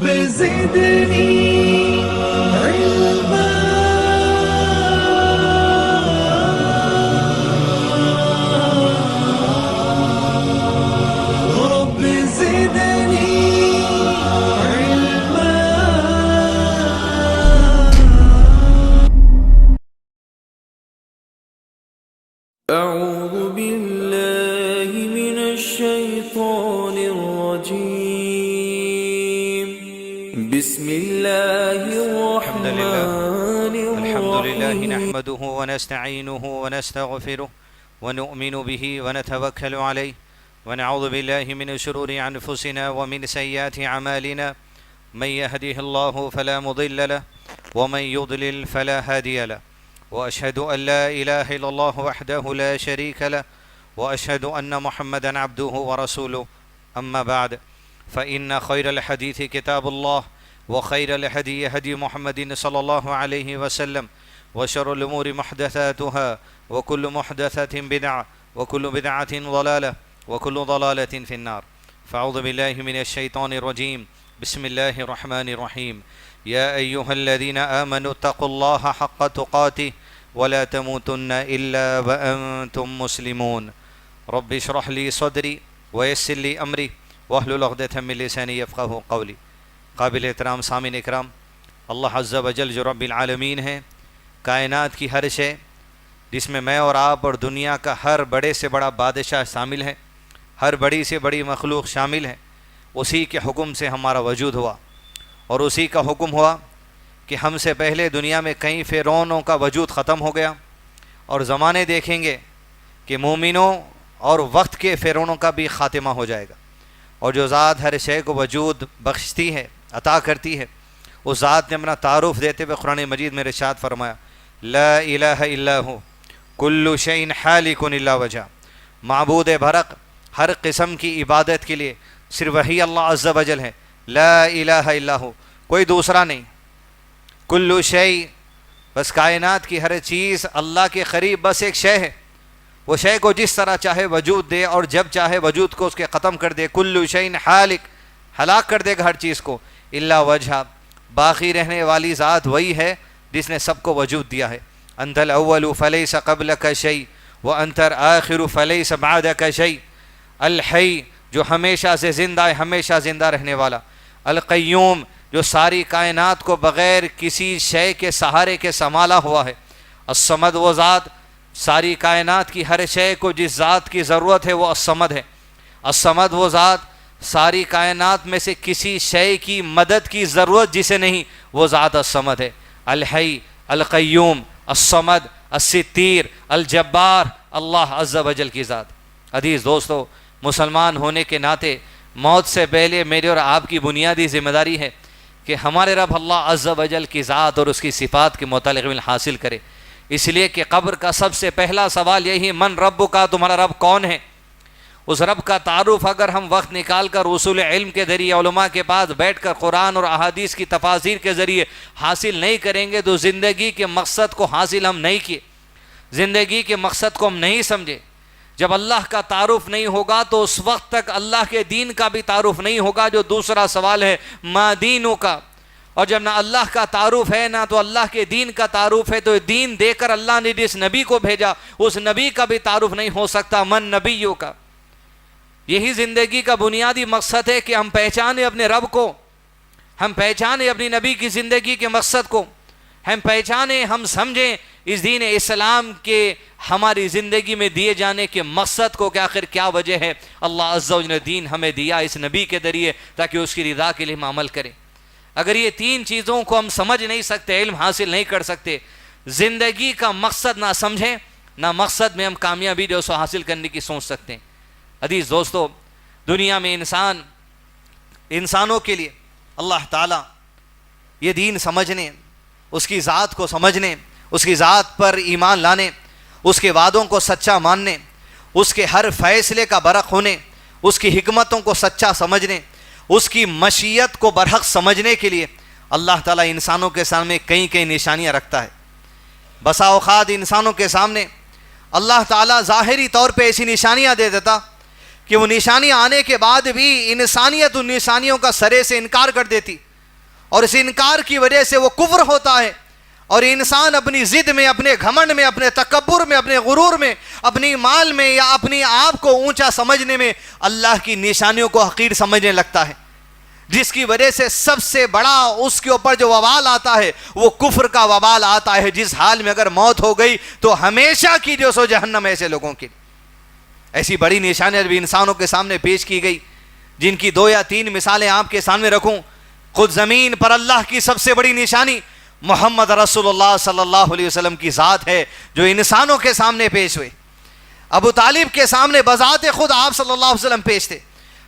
رب زدني علما رب زدني علما. أعوذ بالله من الشيطان الرجيم. بسم الله الرحمن الرحيم. الحمد لله نحمده ونستعينه ونستغفره ونؤمن به ونتوكل عليه ونعوذ بالله من شرور أنفسنا ومن سيئات أعمالنا. من يهده الله فلا مضل له ومن يضلل فلا هادي له. وأشهد أن لا إله إلا الله وحده لا شريك له وأشهد أن محمدا عبده ورسوله. أما بعد فإن خير الحديث كتاب الله وخير الهدي هدي محمد صلى الله عليه وسلم وشر الأمور محدثاتها وكل محدثة بدعة وكل بدعة ضلالة وكل ضلالة في النار. فأعوذ بالله من الشيطان الرجيم. بسم الله الرحمن الرحيم. يا أيها الذين آمنوا اتقوا الله حق تقاته ولا تموتن إلا وأنتم مسلمون. رب اشرح لي صدري ويسر لي أمري واحلل عقدة من لساني يفقهوا قولي. قابل احترام سامعین اکرام، اللہ عز و جل جو رب العالمین ہے، کائنات کی ہر شے جس میں میں اور آپ اور دنیا کا ہر بڑے سے بڑا بادشاہ شامل ہے، ہر بڑی سے بڑی مخلوق شامل ہے، اسی کے حکم سے ہمارا وجود ہوا. اور اسی کا حکم ہوا کہ ہم سے پہلے دنیا میں کئی فرعونوں کا وجود ختم ہو گیا، اور زمانے دیکھیں گے کہ مومنوں اور وقت کے فرعونوں کا بھی خاتمہ ہو جائے گا. اور جو ذات ہر شے کو وجود بخشتی ہے، عطا کرتی ہے، اس ذات نے اپنا تعارف دیتے ہوئے قرآن مجید میں ارشاد فرمایا، لا الہ الا ہو کل شیء حالک الا وجہ. معبود برحق ہر قسم کی عبادت کے لیے صرف وہی اللہ عز و جل ہے. لا الہ الا ہو، کوئی دوسرا نہیں. کل شیء، بس کائنات کی ہر چیز اللہ کے قریب بس ایک شے ہے، وہ شے کو جس طرح چاہے وجود دے اور جب چاہے وجود کو اس کے ختم کر دے. کل شیء حالک، ہلاک کر دے گا ہر چیز کو. الا وجہ، باقی رہنے والی ذات وہی ہے جس نے سب کو وجود دیا ہے. انت الاول فلیس قبلک شیء وانت الآخر فلیس بعدک شیء. الحی، جو ہمیشہ سے زندہ ہے، ہمیشہ زندہ رہنے والا. القیوم، جو ساری کائنات کو بغیر کسی شے کے سہارے کے سنبھالا ہوا ہے. الصمد، وہ ذات ساری کائنات کی ہر شے کو جس ذات کی ضرورت ہے وہ الصمد ہے. الصمد، وہ ذات ساری کائنات میں سے کسی شے کی مدد کی ضرورت جسے نہیں، وہ ذات الصمد ہے. الحی، القیوم، الصمد، الستیر، الجبار، اللہ عز و جل کی ذات. عزیز دوستو، مسلمان ہونے کے ناطے موت سے پہلے میرے اور آپ کی بنیادی ذمہ داری ہے کہ ہمارے رب اللہ عز و جل کی ذات اور اس کی صفات کے متعلق علم حاصل کرے. اس لیے کہ قبر کا سب سے پہلا سوال یہی، من رب کا، تمہارا رب کون ہے؟ اس رب کا تعارف اگر ہم وقت نکال کر اصول علم کے ذریعے علماء کے پاس بیٹھ کر قرآن اور احادیث کی تفاسیر کے ذریعے حاصل نہیں کریں گے تو زندگی کے مقصد کو حاصل ہم نہیں کیے، زندگی کے مقصد کو ہم نہیں سمجھے. جب اللہ کا تعارف نہیں ہوگا تو اس وقت تک اللہ کے دین کا بھی تعارف نہیں ہوگا، جو دوسرا سوال ہے ما دینوں کا. اور جب نہ اللہ کا تعارف ہے نہ تو اللہ کے دین کا تعارف ہے تو دین دے کر اللہ نے جس نبی کو بھیجا اس نبی کا بھی تعارف نہیں ہو سکتا. من نبیوں کا، یہی زندگی کا بنیادی مقصد ہے کہ ہم پہچانیں اپنے رب کو، ہم پہچانیں اپنی نبی کی زندگی کے مقصد کو، ہم پہچانیں، ہم سمجھیں اس دین اسلام کے ہماری زندگی میں دیے جانے کے مقصد کو کہ آخر کیا وجہ ہے اللہ عز و جل نے دین ہمیں دیا اس نبی کے ذریعے تاکہ اس کی رضا کے لیے ہم عمل کریں. اگر یہ تین چیزوں کو ہم سمجھ نہیں سکتے، علم حاصل نہیں کر سکتے، زندگی کا مقصد نہ سمجھیں، نہ مقصد میں ہم کامیابی جو سو حاصل کرنے کی سوچ سکتے ہیں. عزیز دوستو، دنیا میں انسانوں کے لیے اللہ تعالیٰ یہ دین سمجھنے، اس کی ذات کو سمجھنے، اس کی ذات پر ایمان لانے، اس کے وعدوں کو سچا ماننے، اس کے ہر فیصلے کا برحق ہونے، اس کی حکمتوں کو سچا سمجھنے، اس کی مشیت کو برحق سمجھنے کے لیے اللہ تعالیٰ انسانوں کے سامنے کئی نشانیاں رکھتا ہے. بسا اوقات انسانوں کے سامنے اللہ تعالیٰ ظاہری طور پہ ایسی نشانیاں دے دیتا کہ وہ نشانیاں آنے کے بعد بھی انسانیت ان نشانیوں کا سرے سے انکار کر دیتی. اور اس انکار کی وجہ سے وہ کفر ہوتا ہے، اور انسان اپنی ضد میں، اپنے گھمنڈ میں، اپنے تکبر میں، اپنے غرور میں، اپنی مال میں یا اپنی آپ کو اونچا سمجھنے میں اللہ کی نشانیوں کو حقیر سمجھنے لگتا ہے، جس کی وجہ سے سب سے بڑا اس کے اوپر جو وبال آتا ہے وہ کفر کا وبال آتا ہے، جس حال میں اگر موت ہو گئی تو ہمیشہ کی جو سو جہنم ایسے لوگوں کی۔ ایسی بڑی نشانیاں بھی انسانوں کے سامنے پیش کی گئی، جن کی 2 یا 3 مثالیں آپ کے سامنے رکھوں۔ خود زمین پر اللہ کی سب سے بڑی نشانی محمد رسول اللہ صلی اللہ علیہ وسلم کی ذات ہے، جو انسانوں کے سامنے پیش ہوئے۔ ابو طالب کے سامنے بذات خود آپ صلی اللہ علیہ وسلم پیش تھے،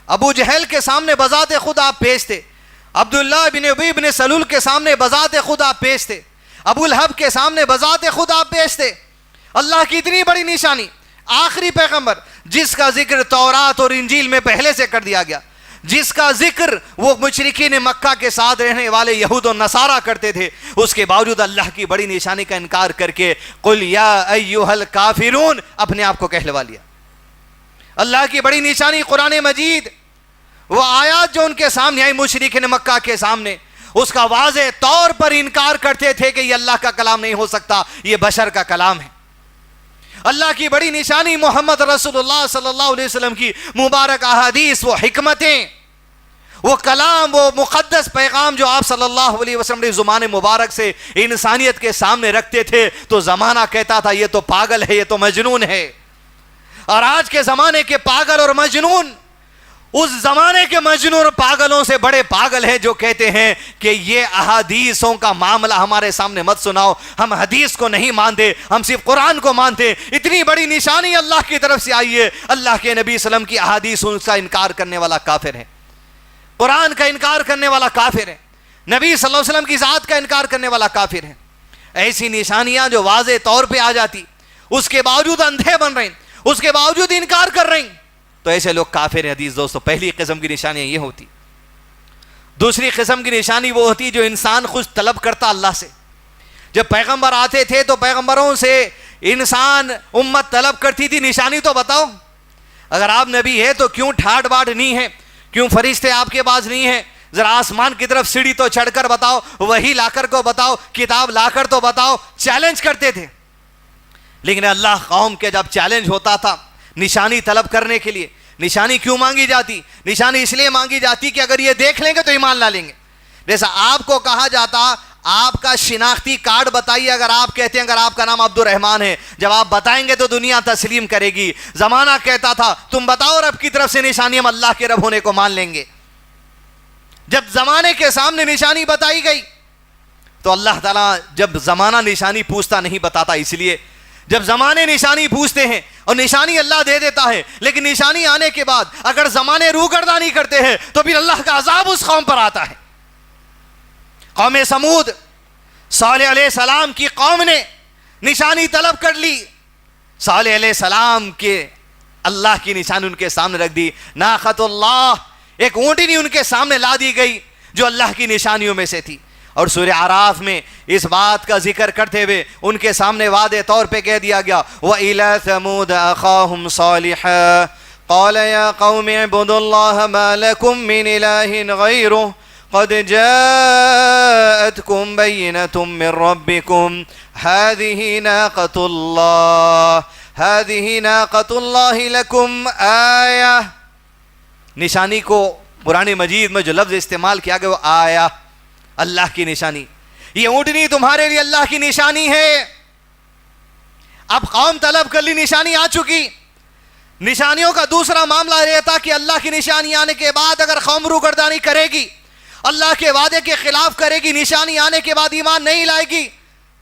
ابو جہل کے سامنے بذات خود آپ پیش تھے، عبداللہ بن ابی بن سلول کے سامنے بذات خود آپ پیش تھے، ابو لہب کے سامنے بذات خود آپ پیش تھے۔ اللہ کی اتنی بڑی نشانی، آخری پیغمبر جس کا ذکر تورات اور انجیل میں پہلے سے کر دیا گیا، جس کا ذکر وہ مشرکین مکہ کے ساتھ رہنے والے یہود و نصارہ کرتے تھے، اس کے باوجود اللہ کی بڑی نشانی کا انکار کر کے قل یا ایھا الکافرون اپنے آپ کو کہلوا لیا۔ اللہ کی بڑی نشانی قرآن مجید، وہ آیات جو ان کے سامنے آئی مشرکین مکہ کے سامنے، اس کا واضح طور پر انکار کرتے تھے کہ یہ اللہ کا کلام نہیں ہو سکتا، یہ بشر کا کلام ہے۔ اللہ کی بڑی نشانی محمد رسول اللہ صلی اللہ علیہ وسلم کی مبارک احادیث، وہ حکمتیں، وہ کلام، وہ مقدس پیغام جو آپ صلی اللہ علیہ وسلم نے زبان مبارک سے انسانیت کے سامنے رکھتے تھے تو زمانہ کہتا تھا یہ تو پاگل ہے، یہ تو مجنون ہے۔ اور آج کے زمانے کے پاگل اور مجنون اس زمانے کے مجنون اور پاگلوں سے بڑے پاگل ہیں، جو کہتے ہیں کہ یہ احادیثوں کا معاملہ ہمارے سامنے مت سناؤ، ہم حدیث کو نہیں مانتے، ہم صرف قرآن کو مانتے۔ اتنی بڑی نشانی اللہ کی طرف سے آئی ہے، اللہ کے نبی صلی اللہ علیہ وسلم کی احادیث ان کا انکار کرنے والا کافر ہے، قرآن کا انکار کرنے والا کافر ہے، نبی صلی اللہ علیہ وسلم کی ذات کا انکار کرنے والا کافر ہے۔ ایسی نشانیاں جو واضح طور پہ آ جاتی، اس کے باوجود اندھے بن رہے ہیں، اس کے باوجود انکار کر رہے ہیں، تو ایسے لوگ کافر ہیں۔ حدیث دوستو، پہلی قسم کی نشانیاں یہ ہوتی۔ دوسری قسم کی نشانی وہ ہوتی جو انسان خود طلب کرتا اللہ سے۔ جب پیغمبر آتے تھے تو پیغمبروں سے انسان امت طلب کرتی تھی نشانی تو بتاؤ، اگر آپ نبی ہے تو کیوں ٹھاٹ باٹ نہیں ہے، کیوں فرشتے آپ کے پاس نہیں ہیں، ذرا آسمان کی طرف سیڑھی تو چڑھ کر بتاؤ، وہی لا کر کو بتاؤ، کتاب لا کر تو بتاؤ، چیلنج کرتے تھے۔ لیکن اللہ قوم کے جب چیلنج ہوتا تھا نشانی طلب کرنے کے لیے، نشانی کیوں مانگی جاتی؟ نشانی اس لیے مانگی جاتی کہ اگر یہ دیکھ لیں گے تو ایمان لا لیں گے۔ جیسا آپ کو کہا جاتا آپ کا شناختی کارڈ بتائیے، اگر آپ کہتے ہیں اگر آپ کا نام عبد الرحمن ہے، جب آپ بتائیں گے تو دنیا تسلیم کرے گی۔ زمانہ کہتا تھا تم بتاؤ رب کی طرف سے نشانی، ہم اللہ کے رب ہونے کو مان لیں گے۔ جب زمانے کے سامنے نشانی بتائی گئی تو اللہ تعالیٰ جب زمانہ نشانی پوچھتا نہیں بتاتا، اس لیے جب زمانے نشانی پوچھتے ہیں اور نشانی اللہ دے دیتا ہے، لیکن نشانی آنے کے بعد اگر زمانے روگردانی کرتے ہیں تو پھر اللہ کا عذاب اس قوم پر آتا ہے۔ قوم سمود، صالح علیہ السلام کی قوم نے نشانی طلب کر لی، صالح علیہ السلام کے اللہ کی نشانی ان کے سامنے رکھ دی، ناقۃ اللہ، ایک اونٹنی ان کے سامنے لا دی گئی جو اللہ کی نشانیوں میں سے تھی۔ اور سورہ اعراف میں اس بات کا ذکر کرتے ہوئے ان کے سامنے واضح طور پہ کہہ دیا گیا وَإِلَى ثَمُودَ أَخَاهُمْ صَالِحًا قَالَ يَا قَوْمِ اعْبُدُوا اللَّهَ مَا لَكُمْ مِنْ إِلَٰهٍ غَيْرُهُ قَدْ جَاءَتْكُمْ بَيِّنَةٌ مِّن رَّبِّكُمْ هَٰذِهِ نَاقَةُ اللَّهِ لَكُمْ آیَةٌ۔ نشانی کو قرآن مجید میں جو لفظ استعمال کیا گیا وہ آیا، اللہ کی نشانی، یہ اونٹنی تمہارے لیے اللہ کی نشانی ہے۔ اب قوم طلب کر لی، نشانی آ چکی۔ نشانیوں کا دوسرا معاملہ رہتا کہ اللہ کی نشانی آنے کے بعد اگر قوم روگردانی کرے گی، اللہ کے وعدے کے خلاف کرے گی، نشانی آنے کے بعد ایمان نہیں لائے گی،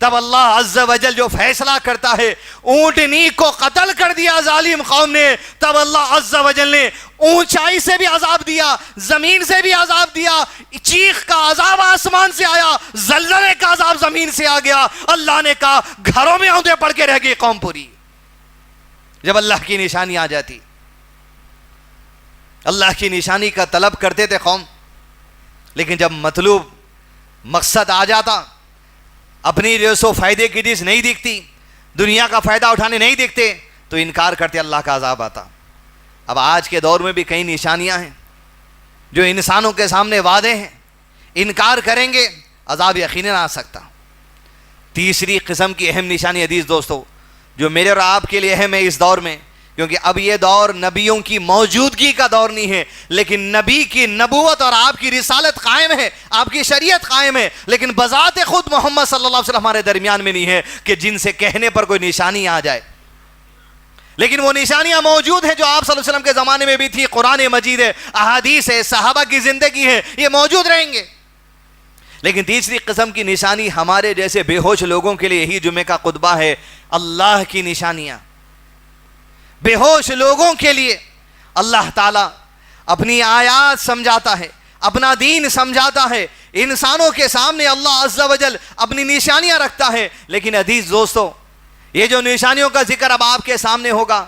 تب اللہ عز و جل جو فیصلہ کرتا ہے، اونٹنی کو قتل کر دیا ظالم قوم نے، تب اللہ عز و جل نے اونچائی سے بھی عذاب دیا، زمین سے بھی عذاب دیا، چیخ کا عذاب آسمان سے آیا، زلزلے کا عذاب زمین سے آ گیا۔ اللہ نے کہا گھروں میں اونٹیں پڑ کے رہ گئی قوم پوری۔ جب اللہ کی نشانی آ جاتی، اللہ کی نشانی کا طلب کرتے تھے قوم، لیکن جب مطلوب مقصد آ جاتا، اپنی جو سو فائدے کی چیز نہیں دکھتی، دنیا کا فائدہ اٹھانے نہیں دکھتے تو انکار کرتے، اللہ کا عذاب آتا۔ اب آج کے دور میں بھی کئی نشانیاں ہیں جو انسانوں کے سامنے وعدے ہیں، انکار کریں گے عذاب یقیناً آ سکتا. تیسری قسم کی اہم نشانی حدیث دوستو جو میرے اور آپ کے لیے اہم ہے اس دور میں، کیونکہ اب یہ دور نبیوں کی موجودگی کا دور نہیں ہے، لیکن نبی کی نبوت اور آپ کی رسالت قائم ہے، آپ کی شریعت قائم ہے، لیکن بذات خود محمد صلی اللہ علیہ وسلم ہمارے درمیان میں نہیں ہے کہ جن سے کہنے پر کوئی نشانی آ جائے. لیکن وہ نشانیاں موجود ہیں جو آپ صلی اللہ علیہ وسلم کے زمانے میں بھی تھی. قرآن مجید ہے، احادیث ہے، صحابہ کی زندگی ہے، یہ موجود رہیں گے. لیکن تیسری قسم کی نشانی ہمارے جیسے بے ہوش لوگوں کے لیے یہی جمعے کا خطبہ ہے، اللہ کی نشانیاں. بے ہوش لوگوں کے لیے اللہ تعالیٰ اپنی آیات سمجھاتا ہے، اپنا دین سمجھاتا ہے. انسانوں کے سامنے اللہ عز و جل اپنی نشانیاں رکھتا ہے. لیکن عزیز دوستو یہ جو نشانیوں کا ذکر اب آپ کے سامنے ہوگا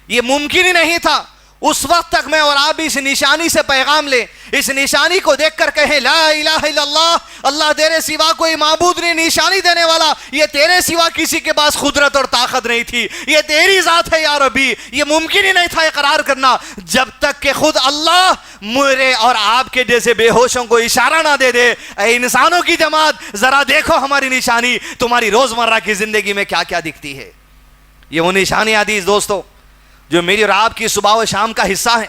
یہ ممکن ہی نہیں تھا. اس وقت تک میں اور آپ اس نشانی سے پیغام لیں، اس نشانی کو دیکھ کر کہیں لا الہ الا اللہ، اللہ تیرے سوا کوئی معبود نہیں. نشانی دینے والا یہ تیرے سوا کسی کے پاس قدرت اور طاقت نہیں تھی، یہ تیری ذات ہے یا ربی. یہ ممکن ہی نہیں تھا اقرار کرنا جب تک کہ خود اللہ میرے اور آپ کے جیسے بے ہوشوں کو اشارہ نہ دے دے. اے انسانوں کی جماعت ذرا دیکھو ہماری نشانی تمہاری روزمرہ کی زندگی میں کیا کیا دکھتی ہے. یہ وہ نشانی حدیث دوستو جو میری اور آپ کی صبح و شام کا حصہ ہے،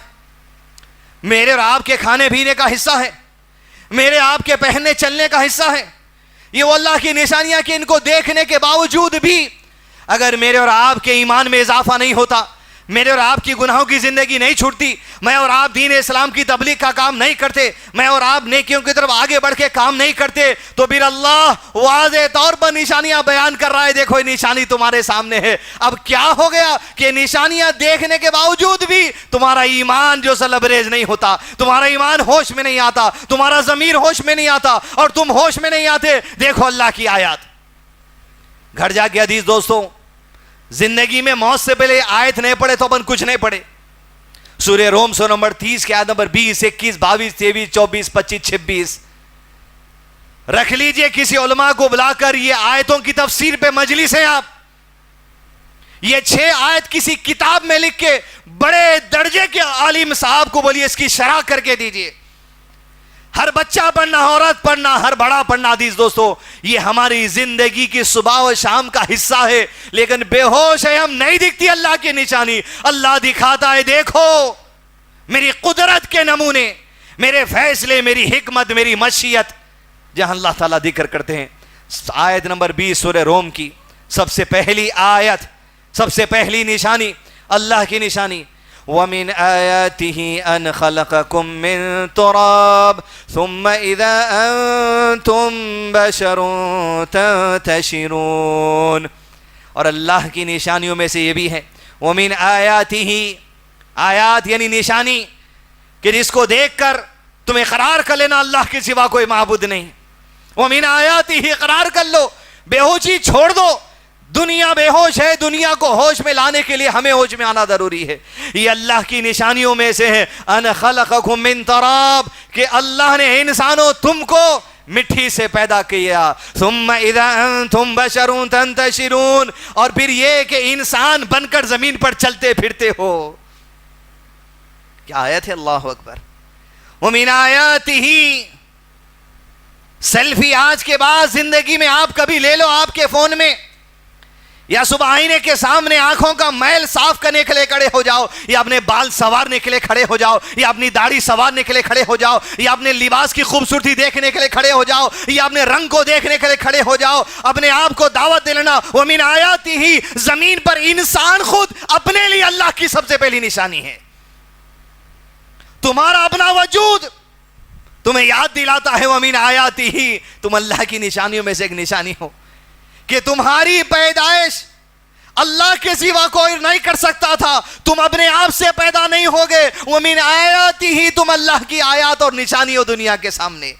میرے اور آپ کے کھانے پینے کا حصہ ہے، میرے آپ کے پہننے چلنے کا حصہ ہے. یہ وہ اللہ کی نشانیاں کہ ان کو دیکھنے کے باوجود بھی اگر میرے اور آپ کے ایمان میں اضافہ نہیں ہوتا، میرے اور آپ کی گناہوں کی زندگی نہیں چھوٹتی، میں اور آپ دین اسلام کی تبلیغ کا کام نہیں کرتے، میں اور آپ نیکیوں کی طرف آگے بڑھ کے کام نہیں کرتے، تو پھر اللہ واضح طور پر نشانیاں بیان کر رہا ہے، دیکھو یہ نشانی تمہارے سامنے ہے. اب کیا ہو گیا کہ نشانیاں دیکھنے کے باوجود بھی تمہارا ایمان جو لبریز نہیں ہوتا، تمہارا ایمان ہوش میں نہیں آتا، تمہارا ضمیر ہوش میں نہیں آتا اور تم ہوش میں نہیں آتے. دیکھو اللہ کی آیات. گھر جا کے حدیث دوستوں زندگی میں موت سے پہلے آیت نہیں پڑھے تو اپن کچھ نہیں پڑھے. سورہ روم سورہ نمبر 30 کے آیت نمبر 20 21 22 23 24 25 26 رکھ لیجئے. کسی علماء کو بلا کر یہ آیتوں کی تفسیر پہ مجلس ہیں آپ، یہ 6 آیت کسی کتاب میں لکھ کے بڑے درجے کے عالم صاحب کو بولیے اس کی شرح کر کے دیجئے. ہر بچہ پڑھنا، عورت پڑھنا، ہر بڑا پڑھنا. حدیث دوستو یہ ہماری زندگی کی صبح و شام کا حصہ ہے، لیکن بے ہوش ہے ہم، نہیں دکھتی اللہ کی نشانی. اللہ دکھاتا ہے دیکھو میری قدرت کے نمونے، میرے فیصلے، میری حکمت، میری مشیت. جہاں اللہ تعالیٰ ذکر کرتے ہیں آیت نمبر 20 سورہ روم کی سب سے پہلی آیت، سب سے پہلی نشانی اللہ کی نشانی وَمِنْ آيَاتِهِ أَنْ خَلَقَكُم مِّن تُرَابٍ ثُمَّ إِذَا أَنْتُمْ بَشَرٌ تَنْتَشِرُونَ. اور اللہ کی نشانیوں میں سے یہ بھی ہے وَمِنْ آيَاتِهِ، آیات یعنی نشانی کہ جس کو دیکھ کر تم اقرار کر لینا اللہ کے سوا کوئی معبود نہیں. وَمِنْ آيَاتِهِ اقرار کر لو، بے ہوشی چھوڑ دو. دنیا بے ہوش ہے، دنیا کو ہوش میں لانے کے لیے ہمیں ہوش میں آنا ضروری ہے. یہ اللہ کی نشانیوں میں سے ہے ان خلقکم من تراب کہ اللہ نے انسانوں تم کو مٹی سے پیدا کیا. ثم اذا انتم بشر تنتشرون، اور پھر یہ کہ انسان بن کر زمین پر چلتے پھرتے ہو. کیا آیت ہے، اللہ اکبر. ومن آیاتہ، سیلفی آج کے بعد زندگی میں آپ کبھی لے لو آپ کے فون میں، یا صبح آئینے کے سامنے آنکھوں کا میل صاف کرنے کے لیے کھڑے ہو جاؤ، یا اپنے بال سنوارنے کے لیے کھڑے ہو جاؤ، یا اپنی داڑھی سنوارنے کے لیے کھڑے ہو جاؤ، یا اپنے لباس کی خوبصورتی دیکھنے کے لیے کھڑے ہو جاؤ، یا اپنے رنگ کو دیکھنے کے لیے کھڑے ہو جاؤ، اپنے آپ کو دعوت دے لینا. وَمِنْ آیَاتِهِ، زمین پر انسان خود اپنے لیے اللہ کی سب سے پہلی نشانی ہے. تمہارا اپنا وجود تمہیں یاد دلاتا ہے وَمِنْ آیَاتِهِ، تم اللہ کی نشانیوں میں سے ایک نشانی ہو کہ تمہاری پیدائش اللہ کے سوا کوئی نہیں کر سکتا تھا. تم اپنے آپ سے پیدا نہیں ہوگے. وَمِنْ آیَاتِهِ، تم اللہ کی آیات اور نشانی ہو دنیا کے سامنے.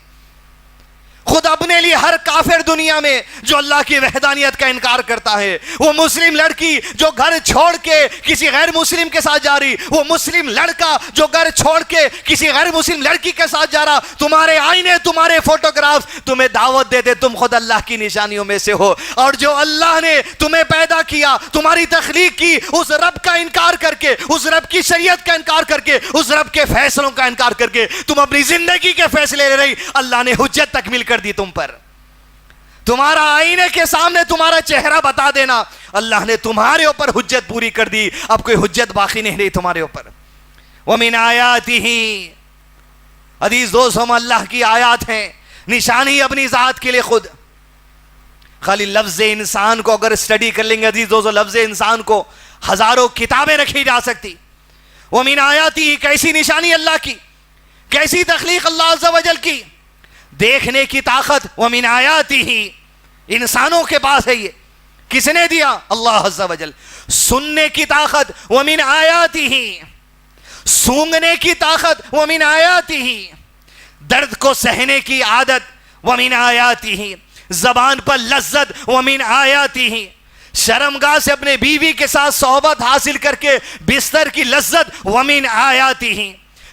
خود اپنے لیے ہر کافر دنیا میں جو اللہ کی وحدانیت کا انکار کرتا ہے، وہ مسلم لڑکی جو گھر چھوڑ کے کسی غیر مسلم کے ساتھ جا رہی، وہ مسلم لڑکا جو گھر چھوڑ کے کسی غیر مسلم لڑکی کے ساتھ جا رہا، تمہارے آئینے، تمہارے فوٹوگرافز تمہیں دعوت دیتے تم خود اللہ کی نشانیوں میں سے ہو، اور جو اللہ نے تمہیں پیدا کیا، تمہاری تخلیق کی، اس رب کا انکار کر کے، اس رب کی شریعت کا انکار کر کے، اس رب کے فیصلوں کا انکار کر کے تم اپنی زندگی کے فیصلے لے رہی، اللہ نے حجت تکمیل کر دی تم پر۔ تمہارا آئینے کے سامنے تمہارا چہرہ بتا دینا، اللہ نے تمہارے اوپر حجت پوری کر دی، اب کوئی حجت باقی نہیں رہی تمہارے اوپر۔ وَمِنْ آیَاتِهِ، عزیز دوستوں، اللہ کی آیات ہیں، نشانی اپنی ذات کے لیے خود۔ خالی لفظ انسان کو اگر اسٹڈی کر لیں گے عزیز دوستوں، لفظ انسان کو ہزاروں کتابیں رکھی جا سکتی۔ وَمِنْ آیَاتِهِ، کیسی نشانی اللہ کی، کیسی تخلیق اللہ عز و جل کی، دیکھنے کی طاقت۔ وَمِنْ آیَاتِهِ، انسانوں کے پاس ہے یہ، کس نے دیا؟ اللہ عز و جل۔ سننے کی طاقت۔ وَمِنْ آیَاتِهِ، سونگنے کی طاقت۔ وَمِنْ آیَاتِهِ، درد کو سہنے کی عادت۔ وَمِنْ آیَاتِهِ، زبان پر لذت۔ وَمِنْ آیَاتِهِ، شرمگاہ سے اپنے بیوی کے ساتھ صحبت حاصل کر کے بستر کی لذت۔ وَمِنْ آیَاتِهِ،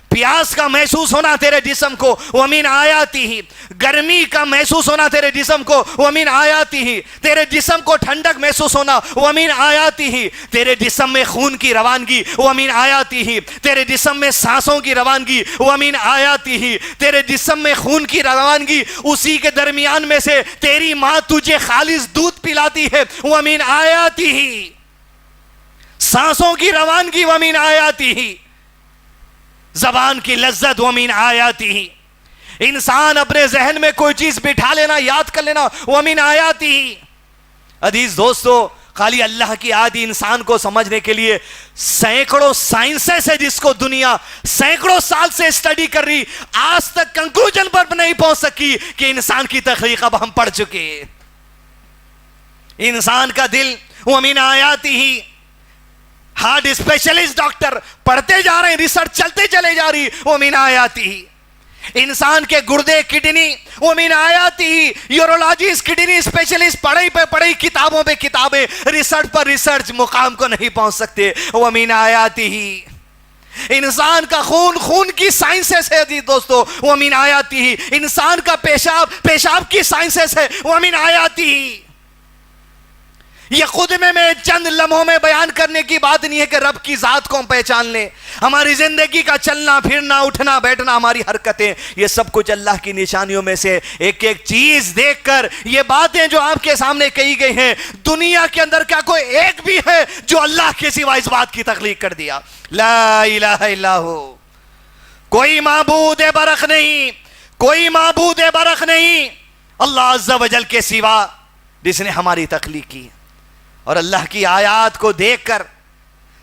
پیاس کا محسوس ہونا تیرے جسم کو۔ وَمِنْ آیَاتِهِ، گرمی کا محسوس ہونا تیرے جسم کو۔ وَمِنْ آیَاتِهِ، تیرے جسم کو ٹھنڈک محسوس ہونا۔ وَمِنْ آیَاتِهِ، تیرے جسم میں خون کی روانگی۔ وَمِنْ آیَاتِهِ، تیرے جسم میں سانسوں کی روانگی۔ وَمِنْ آیَاتِهِ، تیرے جسم میں خون کی روانگی، اسی کے درمیان میں سے تیری ماں تجھے خالص دودھ پلاتی ہے۔ وَمِنْ آیَاتِهِ، سانسوں کی روانگی۔ وَمِنْ آیَاتِهِ، زبان کی لذت۔ وَمِنْ آیَاتِهِ، انسان اپنے ذہن میں کوئی چیز بٹھا لینا، یاد کر لینا۔ وَمِنْ آیَاتِهِ، عزیز دوستو، خالی اللہ کی آیات انسان کو سمجھنے کے لیے سینکڑوں سائنسز ہے جس کو دنیا سینکڑوں سال سے اسٹڈی کر رہی، آج تک کنکلوژن پر نہیں پہنچ سکی کہ انسان کی تخلیق اب ہم پڑھ چکے۔ انسان کا دل۔ وَمِنْ آیَاتِهِ، ہارٹ اسپیشلسٹ ڈاکٹر پڑھتے جا رہے ہیں، ریسرچ چلتے چلے جا رہی۔ وَمِنْ آیَاتِهِ، انسان کے گردے، کڈنی۔ وَمِنْ آیَاتِهِ، یورولوجسٹ، کڈنی اسپیشلسٹ پڑھائی پہ پڑھائی، کتابوں پہ کتابیں، ریسرچ پر ریسرچ، مقام کو نہیں پہنچ سکتے۔ وَمِنْ آیَاتِهِ، انسان کا خون، خون کی سائنسز ہے عزیز دوستو۔ وَمِنْ آیَاتِهِ، انسان کا پیشاب، پیشاب کی سائنسز ہے۔ وَمِنْ آیَاتِهِ، یہ خود میں چند لمحوں میں بیان کرنے کی بات نہیں ہے کہ رب کی ذات کو ہم پہچان لیں۔ ہماری زندگی کا چلنا پھرنا، اٹھنا بیٹھنا، ہماری حرکتیں، یہ سب کچھ اللہ کی نشانیوں میں سے ایک ایک چیز دیکھ کر یہ باتیں جو آپ کے سامنے کہی گئی ہیں، دنیا کے اندر کیا کوئی ایک بھی ہے جو اللہ کے سوا اس بات کی تخلیق کر دیا؟ لا الہ الا ہو، کوئی معبود برحق نہیں، کوئی معبود برحق نہیں اللہ عز و جل کے سوا جس نے ہماری تخلیق کی۔ اور اللہ کی آیات کو دیکھ کر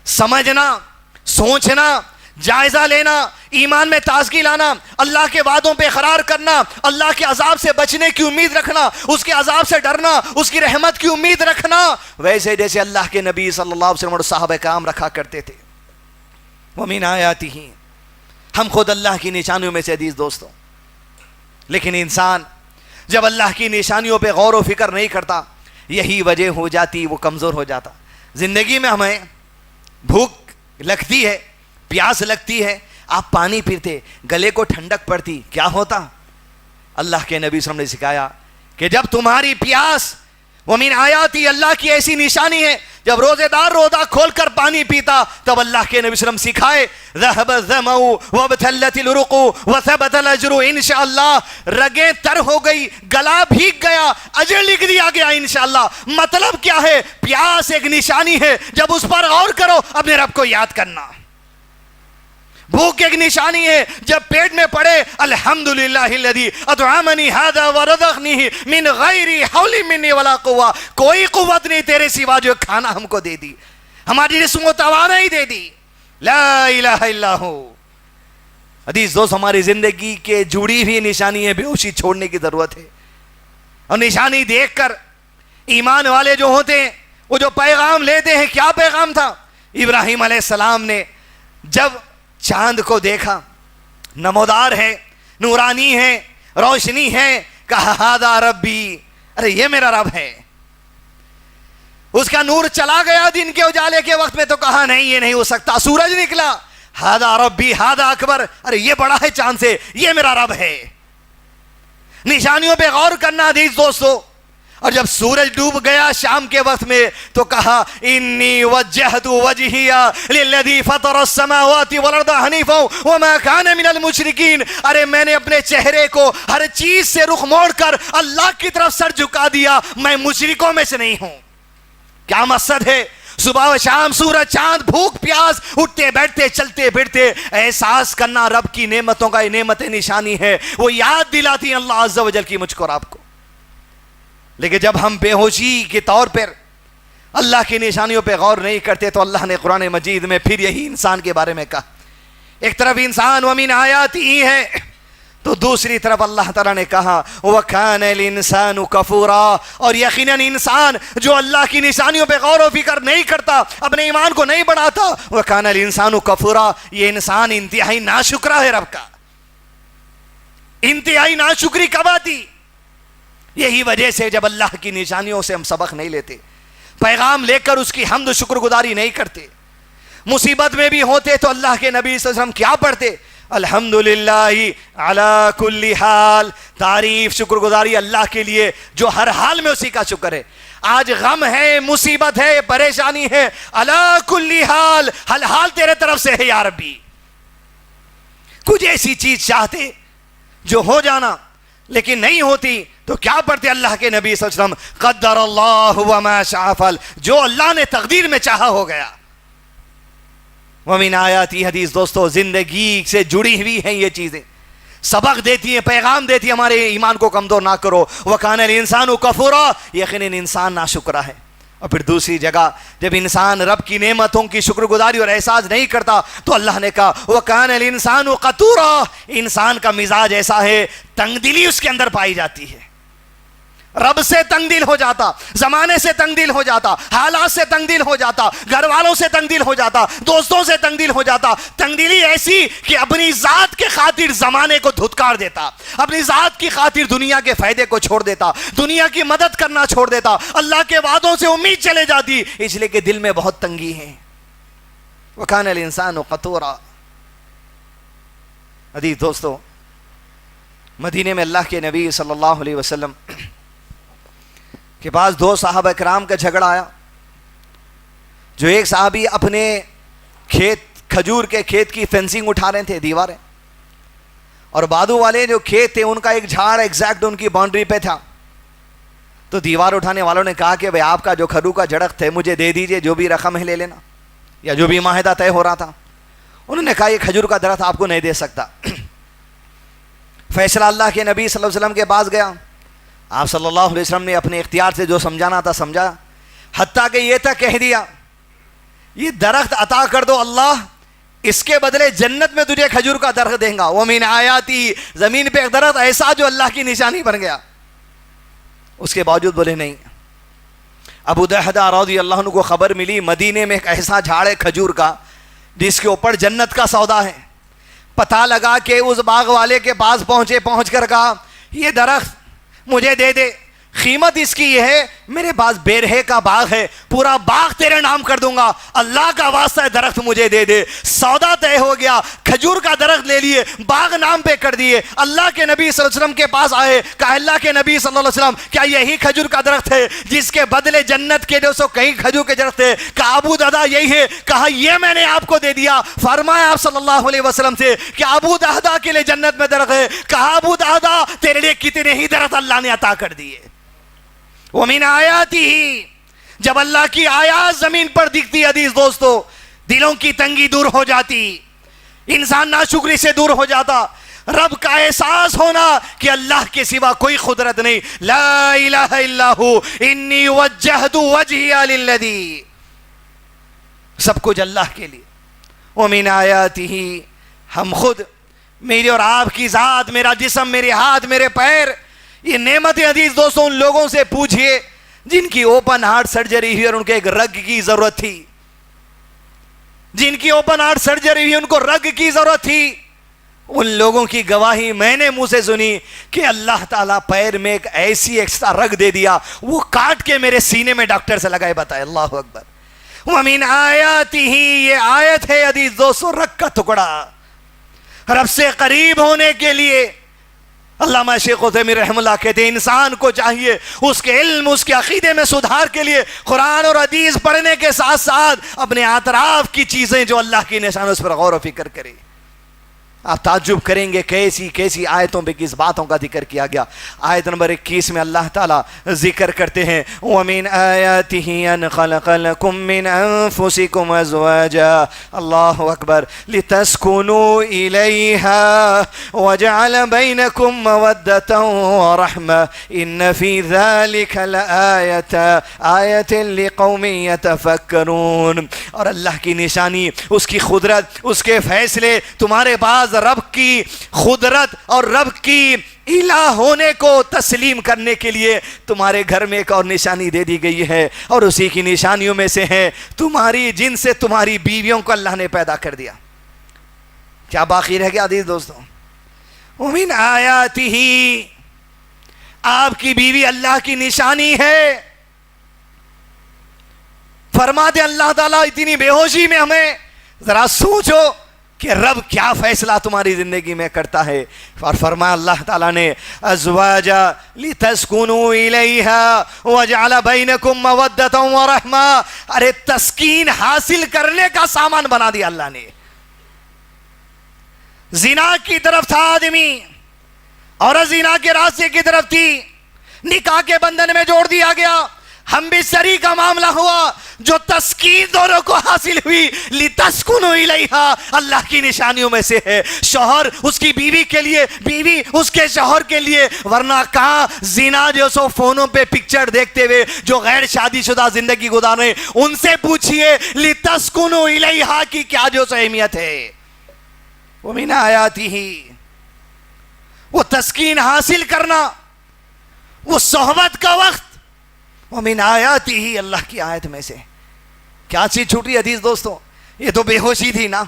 سمجھنا، سوچنا، جائزہ لینا، ایمان میں تازگی لانا، اللہ کے وعدوں پہ قرار کرنا، اللہ کے عذاب سے بچنے کی امید رکھنا، اس کے عذاب سے ڈرنا، اس کی رحمت کی امید رکھنا، ویسے جیسے اللہ کے نبی صلی اللہ علیہ وسلم اور صحابہ کرام رکھا کرتے تھے۔ وَمِنْ آیَاتِهِ، ہم خود اللہ کی نشانیوں میں سے عزیز دوستوں، لیکن انسان جب اللہ کی نشانیوں پہ غور و فکر نہیں کرتا، یہی وجہ ہو جاتی وہ کمزور ہو جاتا۔ زندگی میں ہمیں بھوک لگتی ہے، پیاس لگتی ہے، آپ پانی پیتے، گلے کو ٹھنڈک پڑتی، کیا ہوتا؟ اللہ کے نبی صلی اللہ علیہ وسلم نے سکھایا کہ جب تمہاری پیاس، وَمِنْ آیَاتِهِ، اللہ کی ایسی نشانی ہے، جب روزے دار روزہ کھول کر پانی پیتا تب اللہ کے نبی صلی اللہ علیہ وسلم سکھائے ذهب الظمأ وابتلت العروق وثبت الاجر انشاءاللہ، رگیں تر ہو گئی، گلا بھیگ گیا، اجر لکھ دیا گیا انشاءاللہ۔ مطلب کیا ہے؟ پیاس ایک نشانی ہے، جب اس پر غور کرو اپنے رب کو یاد کرنا۔ بھوک ایک نشانی ہے، جب پیٹ میں پڑے الحمدللہ الذی اطعمنی ھذا ورزقنی من غیر حول منی ولا قوہ، کوئی قوت نہیں تیرے سوا جو کھانا ہم کو دے دی، ہماری جسم کو توانائی دے دی۔ لا الہ الا ہو۔ عزیز دوست، ہماری زندگی کے جڑی ہوئی نشانی ہے، بے ہوشی چھوڑنے کی ضرورت ہے۔ اور نشانی دیکھ کر ایمان والے جو ہوتے ہیں وہ جو پیغام لیتے ہیں، کیا پیغام تھا؟ ابراہیم علیہ السلام نے جب چاند کو دیکھا، نمودار ہے، نورانی ہے، روشنی ہے، کہا ہاذا ربی، ارے یہ میرا رب ہے. اس کا نور چلا گیا دن کے اجالے کے وقت میں تو کہا نہیں یہ نہیں ہو سکتا. سورج نکلا، ہاذا ربی ہاذا اکبر، ارے یہ بڑا ہے چاند سے، یہ میرا رب ہے. نشانیوں پہ غور کرنا عزیز دوستو. اور جب سورج ڈوب گیا شام کے وقت میں تو کہا انی وجہت وجہی للذی فطر السماوات والارض حنیفا وما کان من المشرکین. ارے میں نے اپنے چہرے کو ہر چیز سے رخ موڑ کر اللہ کی طرف سر جھکا دیا، میں مشرکوں میں سے نہیں ہوں. کیا مقصد ہے؟ صبح و شام سورج چاند بھوک پیاس اٹھتے بیٹھتے چلتے پھرتے احساس کرنا رب کی نعمتوں کا. یہ نعمت نشانی ہے، وہ یاد دلاتی ہیں اللہ عز و جل کی مجھ کو اور آپ کو. لیکن جب ہم بے ہوشی کے طور پر اللہ کی نشانیوں پہ غور نہیں کرتے تو اللہ نے قرآن مجید میں پھر یہی انسان کے بارے میں کہا. ایک طرف انسان ومن آیاتی ہے تو دوسری طرف اللہ تعالیٰ نے کہا وَكَانَ الْإِنسَانُ كَفُورًا. اور یقیناً انسان جو اللہ کی نشانیوں پہ غور و فکر نہیں کرتا، اپنے ایمان کو نہیں بڑھاتا، وَكَانَ الْإِنسَانُ كَفُورًا. یہ انسان انتہائی ناشکرا ہے رب کا. انتہائی ناشکری کب آتی؟ یہی وجہ سے جب اللہ کی نشانیوں سے ہم سبق نہیں لیتے، پیغام لے کر اس کی حمد و شکر گزاری نہیں کرتے، مصیبت میں بھی ہوتے تو اللہ کے نبی صلی اللہ علیہ وسلم کیا پڑھتے؟ الحمدللہ علی کل حال. تعریف شکر گزاری اللہ کے لیے جو ہر حال میں اسی کا شکر ہے. آج غم ہے، مصیبت ہے، پریشانی ہے، علی کل حال، ہر حال تیرے طرف سے ہے یا ربی. کچھ ایسی چیز چاہتے جو ہو جانا لیکن نہیں ہوتی تو کیا پڑھتے اللہ کے نبی صلی اللہ علیہ وسلم؟ قدر اللہ وما شاء فعل. جو اللہ نے تقدیر میں چاہا ہو گیا. ومن آیاتی حدیث دوستو زندگی سے جڑی ہوئی ہیں یہ چیزیں، سبق دیتی ہیں، پیغام دیتی ہیں ہمارے ایمان کو کمزور نہ کرو. وَكَانَ الْإِنسَانُ كَفُورًا. یقیناً انسان ناشکرا ہے. اور پھر دوسری جگہ جب انسان رب کی نعمتوں کی شکر گزاری اور احساس نہیں کرتا تو اللہ نے کہا وَكَانَ الْإِنسَانُ قَتُورًا. انسان کا مزاج ایسا ہے، تنگ دلی اس کے اندر پائی جاتی ہے. رب سے تنگ دل ہو جاتا، زمانے سے تنگ دل ہو جاتا، حالات سے تنگ دل ہو جاتا، گھر والوں سے تنگ دل ہو جاتا، دوستوں سے تنگ دل ہو جاتا. تنگ دلی ایسی کہ اپنی ذات کے خاطر زمانے کو دھتکار دیتا، اپنی ذات کی خاطر دنیا کے فائدے کو چھوڑ دیتا، دنیا کی مدد کرنا چھوڑ دیتا، اللہ کے وعدوں سے امید چلے جاتی، اس لیے کہ دل میں بہت تنگی ہے. وَكَانَ الْإِنسَانُ قَتُورًا. عزیز دوستو، مدینے میں اللہ کے نبی صلی اللہ علیہ وسلم کے پاس دو صحابہ کرام کا جھگڑا آیا. جو ایک صحابی اپنے کھیت، کھجور کے کھیت کی فینسنگ اٹھا رہے تھے، دیواریں، اور بادو والے جو کھیت تھے ان کا ایک جھاڑ ایگزیکٹ ان کی باؤنڈری پہ تھا. تو دیوار اٹھانے والوں نے کہا کہ بھئی آپ کا جو کھجور کا درخت ہے مجھے دے دیجئے، جو بھی رقم ہے لے لینا، یا جو بھی معاہدہ طے ہو رہا تھا. انہوں نے کہا یہ کھجور کا درخت آپ کو نہیں دے سکتا. فیصلہ اللہ کے نبی صلی اللہ علیہ وسلم کے پاس گیا. آپ صلی اللہ علیہ وسلم نے اپنے اختیار سے جو سمجھانا تھا سمجھا، حتیٰ کہ یہ تک کہہ دیا یہ درخت عطا کر دو اللہ، اس کے بدلے جنت میں تجھے کھجور کا درخت دیں گا. وَمِنْ آیَاتِهِ. زمین پہ ایک درخت ایسا جو اللہ کی نشانی بن گیا. اس کے باوجود بولے نہیں. ابو دحدہ رضی اللہ عنہ کو خبر ملی مدینے میں ایک ایسا جھاڑ ہے کھجور کا جس کے اوپر جنت کا سودا ہے. پتہ لگا کہ اس باغ والے کے پاس پہنچے، پہنچ کر کہا یہ درخت مجھے دے دے، قیمت اس کی یہ ہے میرے پاس بیرہے کا باغ ہے، پورا باغ تیرے نام کر دوں گا، اللہ کا واسطہ ہے درخت مجھے دے دے. سودا طے ہو گیا، کھجور کا درخت لے لیے، باغ نام پہ کر دیے. اللہ کے نبی صلی اللہ علیہ وسلم کے پاس آئے، کہا اللہ کے نبی صلی اللہ علیہ وسلم کیا یہی کھجور کا درخت ہے جس کے بدلے جنت کے 200 کئی کھجور کے درخت ہے؟ کہا ابو دہدہ یہی ہے. کہا یہ میں نے آپ کو دے دیا. فرمایا آپ صلی اللہ علیہ وسلم سے کہ ابو دہدہ کے لیے جنت میں درخت ہے. کہا ابو دہدہ تیرے لیے کتنے ہی درخت اللہ نے عطا کر دیے. وَمِنْ آیَاتِهِ. جب اللہ کی آیات زمین پر دکھتی عزیز دوستو، دلوں کی تنگی دور ہو جاتی، انسان ناشکری سے دور ہو جاتا. رب کا احساس ہونا کہ اللہ کے سوا کوئی قدرت نہیں. لا الہ الا ہو انی وجہت وجہی للذی. سب کچھ اللہ کے لیے. وَمِنْ آیَاتِهِ. ہم خود، میری اور آپ کی ذات، میرا جسم، میرے ہاتھ، میرے پیر، یہ نعمت عزیز دوستوں ان لوگوں سے پوچھئے جن کی اوپن ہارٹ سرجری ہوئی اور ان کے ایک رگ کی ضرورت تھی. جن کی اوپن ہارٹ سرجری ہوئی ان کو رگ کی ضرورت تھی. ان لوگوں کی گواہی میں نے منہ سے سنی کہ اللہ تعالیٰ پیر میں ایک ایسی ایکسٹرا رگ دے دیا، وہ کاٹ کے میرے سینے میں ڈاکٹر سے لگائے، بتائے اللہ اکبر۔ وَمِنْ آیَاتِهِ، یہ آیت ہے عزیز دوستو، رگ کا ٹکڑا رب سے قریب ہونے کے لیے۔ علامہ شیخ عثیمین رحمہ اللہ کہتے ہیں انسان کو چاہیے اس کے علم، اس کے عقیدے میں سدھار کے لیے قرآن اور حدیث پڑھنے کے ساتھ ساتھ اپنے اطراف کی چیزیں جو اللہ کی نشان اس پر غور و فکر کرے۔ آپ تعجب کریں گے کیسی کیسی آیتوں پہ کس باتوں کا ذکر کیا گیا۔ آیت نمبر 21 میں اللہ تعالیٰ ذکر کرتے ہیں وَمِنْ آيَاتِهِ أَنْ خَلَقَ لَكُم مِّنْ أَنفُسِكُمْ أَزْوَاجًا، اللہ اکبر، لِتَسْكُنُوا إِلَيْهَا وَجَعَلَ بَيْنَكُم مَّوَدَّةً وَرَحْمَةً إِنَّ فِي ذَلِكَ لَآيَةً آیَةً لِقَوْمٍ يَتَفَکَّرُونَ۔ اور اللہ کی نشانی، اس کی قدرت، اس کے فیصلے، تمہارے پاس رب کی قدرت اور رب کی الہ ہونے کو تسلیم کرنے کے لیے تمہارے گھر میں ایک اور نشانی دے دی گئی ہے، اور اسی کی نشانیوں میں سے ہے تمہاری جن سے تمہاری بیویوں کو اللہ نے پیدا کر دیا۔ کیا باقی رہ گیا عزیز دوستوں؟ وَمِنْ آیَاتِهِ، آپ کی بیوی اللہ کی نشانی ہے۔ فرماتے اللہ تعالیٰ اتنی بے ہوشی میں ہمیں ذرا سوچو کہ رب کیا فیصلہ تمہاری زندگی میں کرتا ہے۔ اور فرمایا اللہ تعالیٰ نے ازواجا لتسکنوا الیہا وجعل بینکم مودۃ ورحمہ، ارے تسکین حاصل کرنے کا سامان بنا دیا اللہ نے۔ زنا کی طرف تھا آدمی، عورت زنا کے راستے کی طرف تھی، نکاح کے بندھن میں جوڑ دیا گیا، ہم بستری کا معاملہ ہوا، جو تسکین دونوں کو حاصل ہوئی لتسکنوا الیہا، اللہ کی نشانیوں میں سے ہے۔ شوہر اس کی بیوی کے لیے، بیوی اس کے شوہر کے لیے، ورنہ کہاں زنا جو سو فونوں پہ پکچر دیکھتے ہوئے جو غیر شادی شدہ زندگی گزارے ان سے پوچھئے لتسکنوا الیہا کی کیا جو سو اہمیت ہے۔ وَمِنْ آیَاتِهِ، وہ تسکین حاصل کرنا، وہ صحبت کا وقت، وَمِنْ آیَاتِهِ، اللہ کی آیت میں سے کیا چیز چھوٹی عزیز دوستوں؟ یہ تو بے ہوشی تھی نا،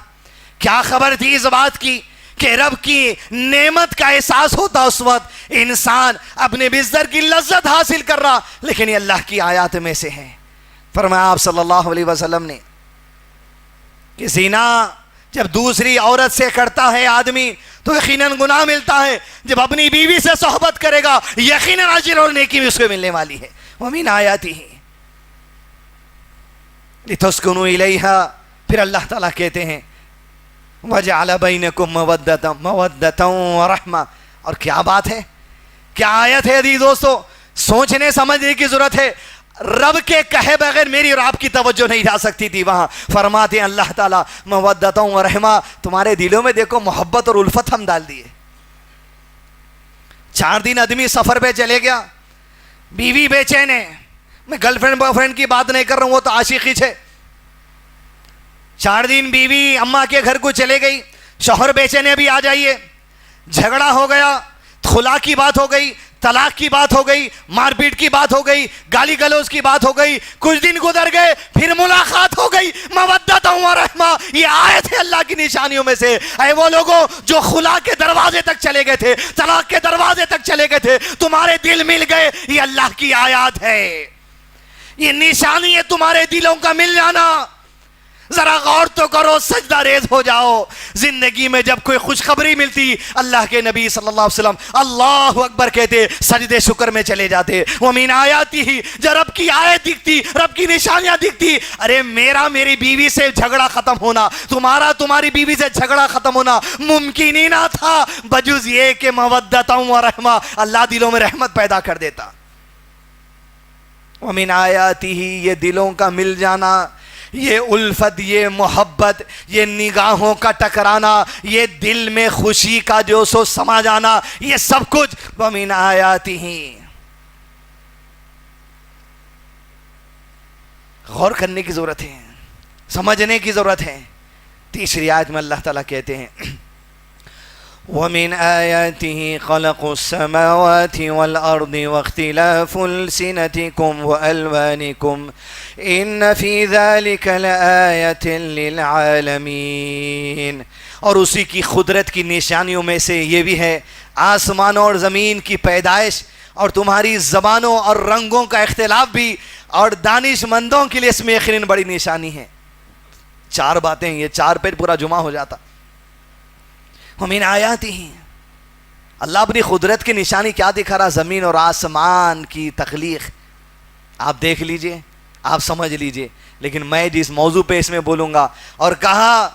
کیا خبر تھی اس بات کی کہ رب کی نعمت کا احساس ہوتا اس وقت انسان اپنے بستر کی لذت حاصل کر رہا، لیکن یہ اللہ کی آیات میں سے ہے۔ فرمایا آپ صلی اللہ علیہ وسلم نے کہ زنا جب دوسری عورت سے کرتا ہے آدمی تو یقیناً گناہ ملتا ہے، جب اپنی بیوی سے صحبت کرے گا یقیناً اجر اور نیکی بھی اس کو ملنے والی ہے۔ وَمِنْ آیَاتِهِ لِتَسْكُنُوا إِلَيْهَا، پھر اللہ تعالیٰ کہتے ہیں وَجَعَلَ بَيْنَكُمْ مَوَدَّةً وَرَحْمَةً، اور کیا بات ہے، کیا آیت ہے عزیز دوستو، سوچنے سمجھنے کی ضرورت ہے۔ رب کے کہے بغیر میری اور آپ کی توجہ نہیں جا سکتی تھی وہاں۔ فرماتے ہیں اللہ تعالیٰ مودۃ و رحمہ، تمہارے دلوں میں دیکھو محبت اور الفت ہم ڈال دیے۔ 4 دن آدمی سفر پہ چلے گیا، بیوی بے چین ہے، میں گرل فرینڈ بوائے فرینڈ کی بات نہیں کر رہا ہوں، وہ تو عاشقی ہے۔ 4 دن بیوی اماں کے گھر کو چلے گئی، شوہر بے چین ہے، ابھی آ جائیے، جھگڑا ہو گیا، خلا کی بات ہو گئی، طلاق کی بات ہو گئی، مار پیٹ کی بات ہو گئی، گالی گلوز کی بات ہو گئی، کچھ دن گزر گئے، پھر ملاقات ہو گئی، مودۃ و رحمہ، یہ آیت ہے اللہ کی نشانیوں میں سے۔ اے وہ لوگوں جو خلا کے دروازے تک چلے گئے تھے، طلاق کے دروازے تک چلے گئے تھے، تمہارے دل مل گئے، یہ اللہ کی آیات ہے، یہ نشانی ہے تمہارے دلوں کا مل جانا۔ ذرا غور تو کرو، سجدہ ریز ہو جاؤ۔ زندگی میں جب کوئی خوشخبری ملتی اللہ کے نبی صلی اللہ علیہ وسلم اللہ اکبر کہتے، سجدے شکر میں چلے جاتے۔ وَمِنْ آیَاتِهِ، جب رب کی آیت دکھتی، رب کی نشانیاں دکھتی، ارے میرا میری بیوی سے جھگڑا ختم ہونا، تمہارا تمہاری بیوی سے جھگڑا ختم ہونا ممکن ہی نہ تھا بجز یہ کہ مودۃ و رحمہ، اللہ دلوں میں رحمت پیدا کر دیتا۔ وَمِنْ آیَاتِهِ، یہ دلوں کا مل جانا، یہ الفت، یہ محبت، یہ نگاہوں کا ٹکرانا، یہ دل میں خوشی کا جو سو سما جانا، یہ سب کچھ وَمِنْ آیَاتِهِ۔ غور کرنے کی ضرورت ہے، سمجھنے کی ضرورت ہے۔ تیسری آیت میں اللہ تعالیٰ کہتے ہیں وَمِنْ آيَاتِهِ خَلَقُ السَّمَاوَاتِ وَالْأَرْضِ وَاخْتِلَافُ أَلْسِنَتِكُمْ وَأَلْوَانِكُمْ إِنَّ فِي ذَلِكَ لَآيَةً لِلْعَالَمِينَ۔ اور اسی کی قدرت کی نشانیوں میں سے یہ بھی ہے آسمانوں اور زمین کی پیدائش، اور تمہاری زبانوں اور رنگوں کا اختلاف بھی، اور دانش مندوں کے لیے اس میں یقیناً بڑی نشانی ہے۔ 4 باتیں، یہ 4 پہ پورا جمعہ ہو جاتا۔ ومن آیاتہ، اللہ اپنی قدرت کی نشانی کیا دکھا رہا؟ زمین اور آسمان کی تخلیق۔ آپ دیکھ لیجئے، آپ سمجھ لیجئے، لیکن میں جس موضوع پہ اس میں بولوں گا، اور کہا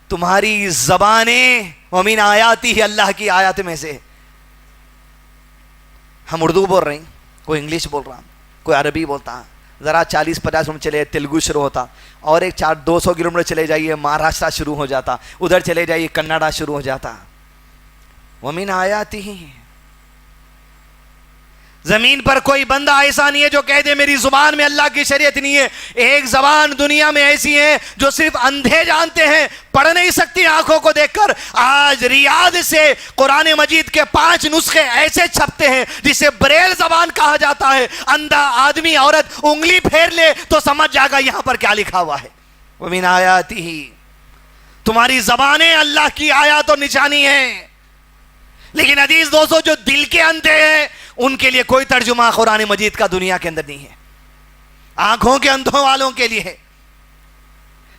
تمہاری زبانیں ومن آیاتہ، اللہ کی آیات میں سے۔ ہم اردو بول رہے ہیں، کوئی انگلش بول رہا، کوئی عربی بولتا، ذرا 40-50 کلومیٹر چلے تیلگو شروع ہوتا، اور ایک 200 کلومیٹر چلے جائیے مہاراشٹر شروع ہو جاتا، ادھر چلے جائیے کناڈا شروع ہو جاتا۔ ومن آیاتہ، زمین پر کوئی بندہ ایسا نہیں ہے جو کہہ دے میری زبان میں اللہ کی شریعت نہیں ہے۔ ایک زبان دنیا میں ایسی ہے جو صرف اندھے جانتے ہیں، پڑھ نہیں سکتی آنکھوں کو دیکھ کر۔ آج ریاض سے قرآن مجید کے 5 نسخے ایسے چھپتے ہیں جسے بریل زبان کہا جاتا ہے۔ اندھا آدمی عورت انگلی پھیر لے تو سمجھ جائے گا یہاں پر کیا لکھا ہوا ہے۔ ومن آیاتہ، تمہاری زبانیں اللہ کی آیات اور نشانی ہیں۔ لیکن عزیز دوستو، جو دل کے اندھے ہیں ان کے لیے کوئی ترجمہ قرآن مجید کا دنیا کے اندر نہیں ہے، آنکھوں کے اندھوں والوں کے لیے ہے۔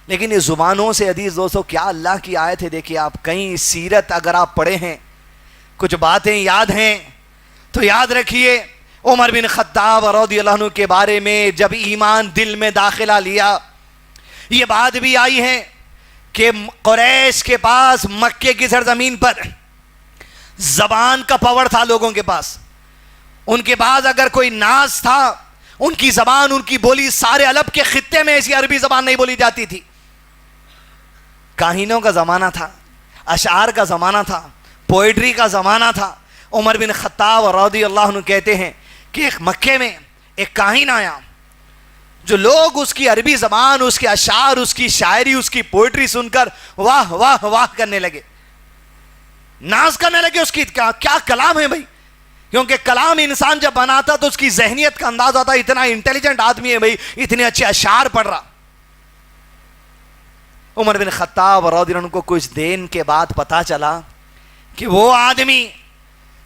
لیکن یہ زبانوں سے عزیز دوستو کیا اللہ کی آیت ہے۔ دیکھیے آپ کہیں سیرت اگر آپ پڑھے ہیں، کچھ باتیں یاد ہیں تو یاد رکھیے، عمر بن خطاب رضی اللہ عنہ کے بارے میں جب ایمان دل میں داخلہ لیا، یہ بات بھی آئی ہے کہ قریش کے پاس مکے کی سرزمین پر زبان کا پاور تھا لوگوں کے پاس۔ ان کے پاس اگر کوئی ناز تھا، ان کی زبان، ان کی بولی، سارے عرب کے خطے میں ایسی عربی زبان نہیں بولی جاتی تھی۔ کاہنوں کا زمانہ تھا، اشعار کا زمانہ تھا، پوئٹری کا زمانہ تھا۔ عمر بن خطاب رضی اللہ عنہ کہتے ہیں کہ ایک مکے میں ایک کاہن آیا، جو لوگ اس کی عربی زبان، اس کے اشعار، اس کی شاعری، اس کی پوئٹری سن کر واہ واہ واہ کرنے لگے، ناز کرنے لگے۔ اس کی کیا کلام ہے بھائی، کیونکہ کلام انسان جب بناتا تو اس کی ذہنیت کا انداز ہوتا ہے، اتنا انٹیلیجنٹ آدمی ہے بھائی، اتنے اچھے اشعار پڑھ رہا۔ عمر بن خطاب رضی اللہ عنہ کو کچھ دن کے بعد پتا چلا کہ وہ آدمی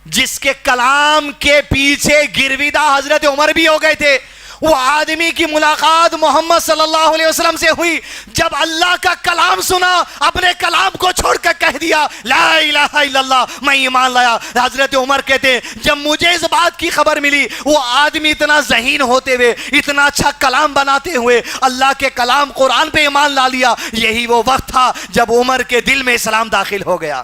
جس کے کلام کے پیچھے گرویدہ حضرت عمر بھی ہو گئے تھے، وہ آدمی کی ملاقات محمد صلی اللہ علیہ وسلم سے ہوئی۔ جب اللہ کا کلام سنا، اپنے کلام کو چھوڑ کر کہہ دیا لا الہ الا اللہ، میں ایمان لایا۔ حضرت عمر کہتے ہیں جب مجھے اس بات کی خبر ملی، وہ آدمی اتنا ذہین ہوتے ہوئے، اتنا اچھا کلام بناتے ہوئے اللہ کے کلام قرآن پہ ایمان لا لیا، یہی وہ وقت تھا جب عمر کے دل میں اسلام داخل ہو گیا۔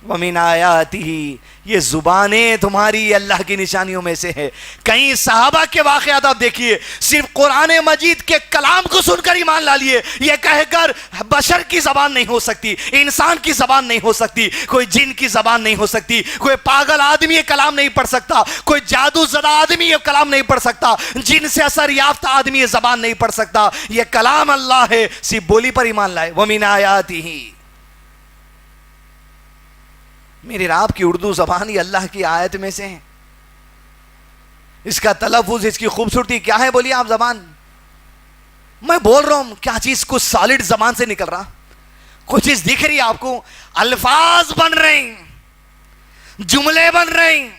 وَمِنْ آیَاتِهِ، یہ زبانیں تمہاری اللہ کی نشانیوں میں سے ہے۔ کئی صحابہ کے واقعات آپ دیکھیے، صرف قرآن مجید کے کلام کو سن کر ایمان لا لیے، یہ کہہ کر بشر کی زبان نہیں ہو سکتی، انسان کی زبان نہیں ہو سکتی، کوئی جن کی زبان نہیں ہو سکتی، کوئی پاگل آدمی یہ کلام نہیں پڑھ سکتا، کوئی جادو زدہ آدمی یہ کلام نہیں پڑھ سکتا، جن سے اثر یافتہ آدمی یہ زبان نہیں پڑھ سکتا۔ یہ کلام اللہ ہے، صرف بولی پر ایمان لائے۔ وَمِنْ آیَاتِهِ، میرے رب کی اردو زبان ہی اللہ کی آیت میں سے ہے۔ اس کا تلفظ، اس کی خوبصورتی کیا ہے بولیے آپ زبان؟ میں بول رہا ہوں کیا چیز کچھ سالڈ زبان سے نکل رہا، کچھ چیز دکھ رہی ہے آپ کو، الفاظ بن رہے ہیں، جملے بن رہے ہیں،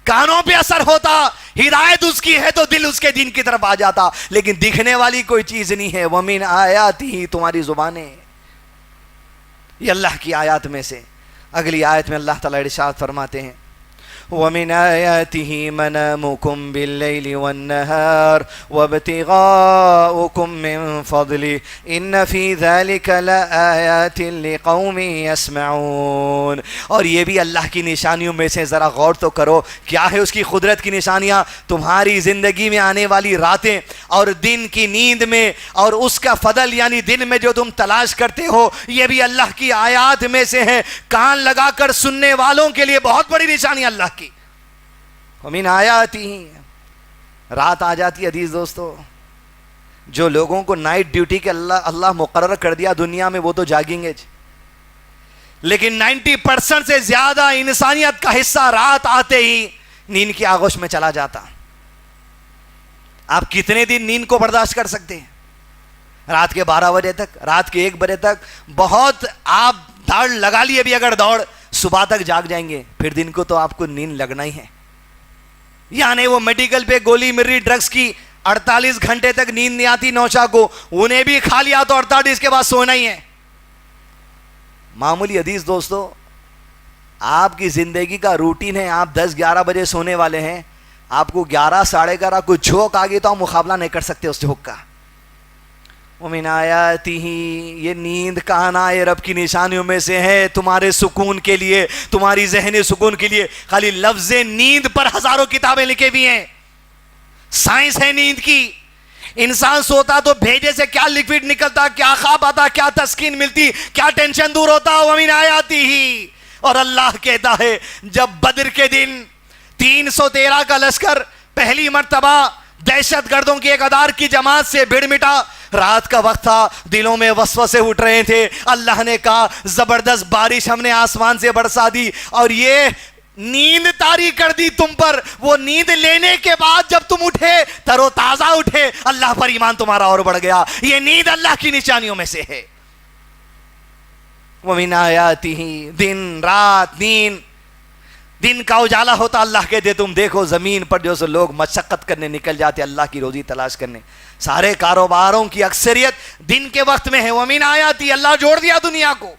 کانوں پہ اثر ہوتا، ہدایت اس کی ہے تو دل اس کے دین کی طرف آ جاتا، لیکن دکھنے والی کوئی چیز نہیں ہے۔ وَمِنْ آیَاتِهِ، تمہاری زبانیں یہ اللہ کی آیات میں سے۔ اگلی آیت میں اللہ تعالیٰ ارشاد فرماتے ہیں وَمِنْ آيَاتِهِ مَنَامُكُمْ بِاللَّيْلِ وَالنَّهَارِ وَابْتِغَاؤُكُمْ مِنْ فَضْلِهِ إِنَّ فِي ذَلِكَ لَآيَاتٍ لِقَوْمٍ يَسْمَعُونَ۔ اور یہ بھی اللہ کی نشانیوں میں سے، ذرا غور تو کرو کیا ہے اس کی قدرت کی نشانیاں۔ تمہاری زندگی میں آنے والی راتیں اور دن کی نیند میں، اور اس کا فضل یعنی دن میں جو تم تلاش کرتے ہو، یہ بھی اللہ کی آیات میں سے ہے۔ کان لگا کر سننے والوں کے لیے بہت بڑی نشانی اللہ کی۔ وَمِنْ آیَاتِهِ، رات آ جاتی ہے عزیز دوستو، جو لوگوں کو نائٹ ڈیوٹی کے اللہ مقرر کر دیا دنیا میں، وہ تو جاگیں گے، لیکن 90% سے زیادہ انسانیت کا حصہ رات آتے ہی نیند کی آغوش میں چلا جاتا۔ آپ کتنے دن نیند کو برداشت کر سکتے ہیں؟ رات کے 12 بجے تک، رات کے 1 بجے تک، بہت آپ داڑ لگا لیے بھی اگر دوڑ صبح تک جاگ جائیں گے، پھر دن کو تو آپ کو نیند لگنا ہی ہے. یعنی وہ میڈیکل پہ گولی مل رہی ڈرگس کی، 48 گھنٹے تک نیند نہیں آتی نوشا کو، انہیں بھی کھا لیا تو 48 کے بعد سونا ہی ہے. معمولی حدیث دوستو، آپ کی زندگی کا روٹین ہے، آپ 10-11 بجے سونے والے ہیں، آپ کو 11 ساڑھے 11 کو جھوک آ گئی تو آپ مقابلہ نہیں کر سکتے اس جھوک کا. وَمِنْ آیَاتِهِ، یہ نیند کہاں ہے رب کی نشانیوں میں سے ہے تمہارے سکون کے لیے، تمہاری ذہنی سکون کے لیے. خالی لفظ نیند پر ہزاروں کتابیں لکھے بھی ہیں. سائنس ہے نیند کی. انسان سوتا تو بھیجے سے کیا لکوڈ نکلتا، کیا خواب آتا، کیا تسکین ملتی، کیا ٹینشن دور ہوتا. وَمِنْ آیَاتِهِ، اور اللہ کہتا ہے جب بدر کے دن 313 کا لشکر پہلی مرتبہ دہشت گردوں کی ایک ادار کی جماعت سے بھیڑ مٹا، رات کا وقت تھا، دلوں میں وسوسے اٹھ رہے تھے. اللہ نے کہا زبردست بارش ہم نے آسمان سے برسا دی اور یہ نیند طاری کر دی تم پر. وہ نیند لینے کے بعد جب تم اٹھے تر و تازہ اٹھے، اللہ پر ایمان تمہارا اور بڑھ گیا. یہ نیند اللہ کی نشانیوں میں سے ہے. وَمِنْ آیَاتِهِ، دن رات نیند. دن کا اجالا ہوتا، اللہ کہتے تم دیکھو زمین پر جو لوگ مشقت کرنے نکل جاتے اللہ کی روزی تلاش کرنے، سارے کاروباروں کی اکثریت دن کے وقت میں ہے. وَمِنْ آیَاتِهِ، اللہ جوڑ دیا دنیا کو،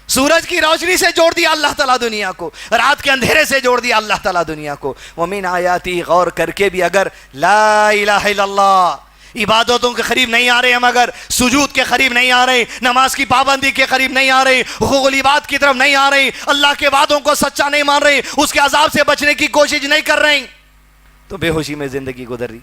سورج کی روشنی سے جوڑ دیا اللہ تعالیٰ دنیا کو، رات کے اندھیرے سے جوڑ دیا اللہ تعالیٰ دنیا کو. وَمِنْ آیَاتِهِ، غور کر کے بھی اگر لا الہ الا اللہ، عبادتوں کے قریب نہیں آ رہے ہم، اگر سجود کے قریب نہیں آ رہے، نماز کی پابندی کے قریب نہیں آ رہے، حقوق العباد کی طرف نہیں آ رہے، اللہ کے وعدوں کو سچا نہیں مان رہے، اس کے عذاب سے بچنے کی کوشش نہیں کر رہے، تو بے ہوشی میں زندگی گزر رہی.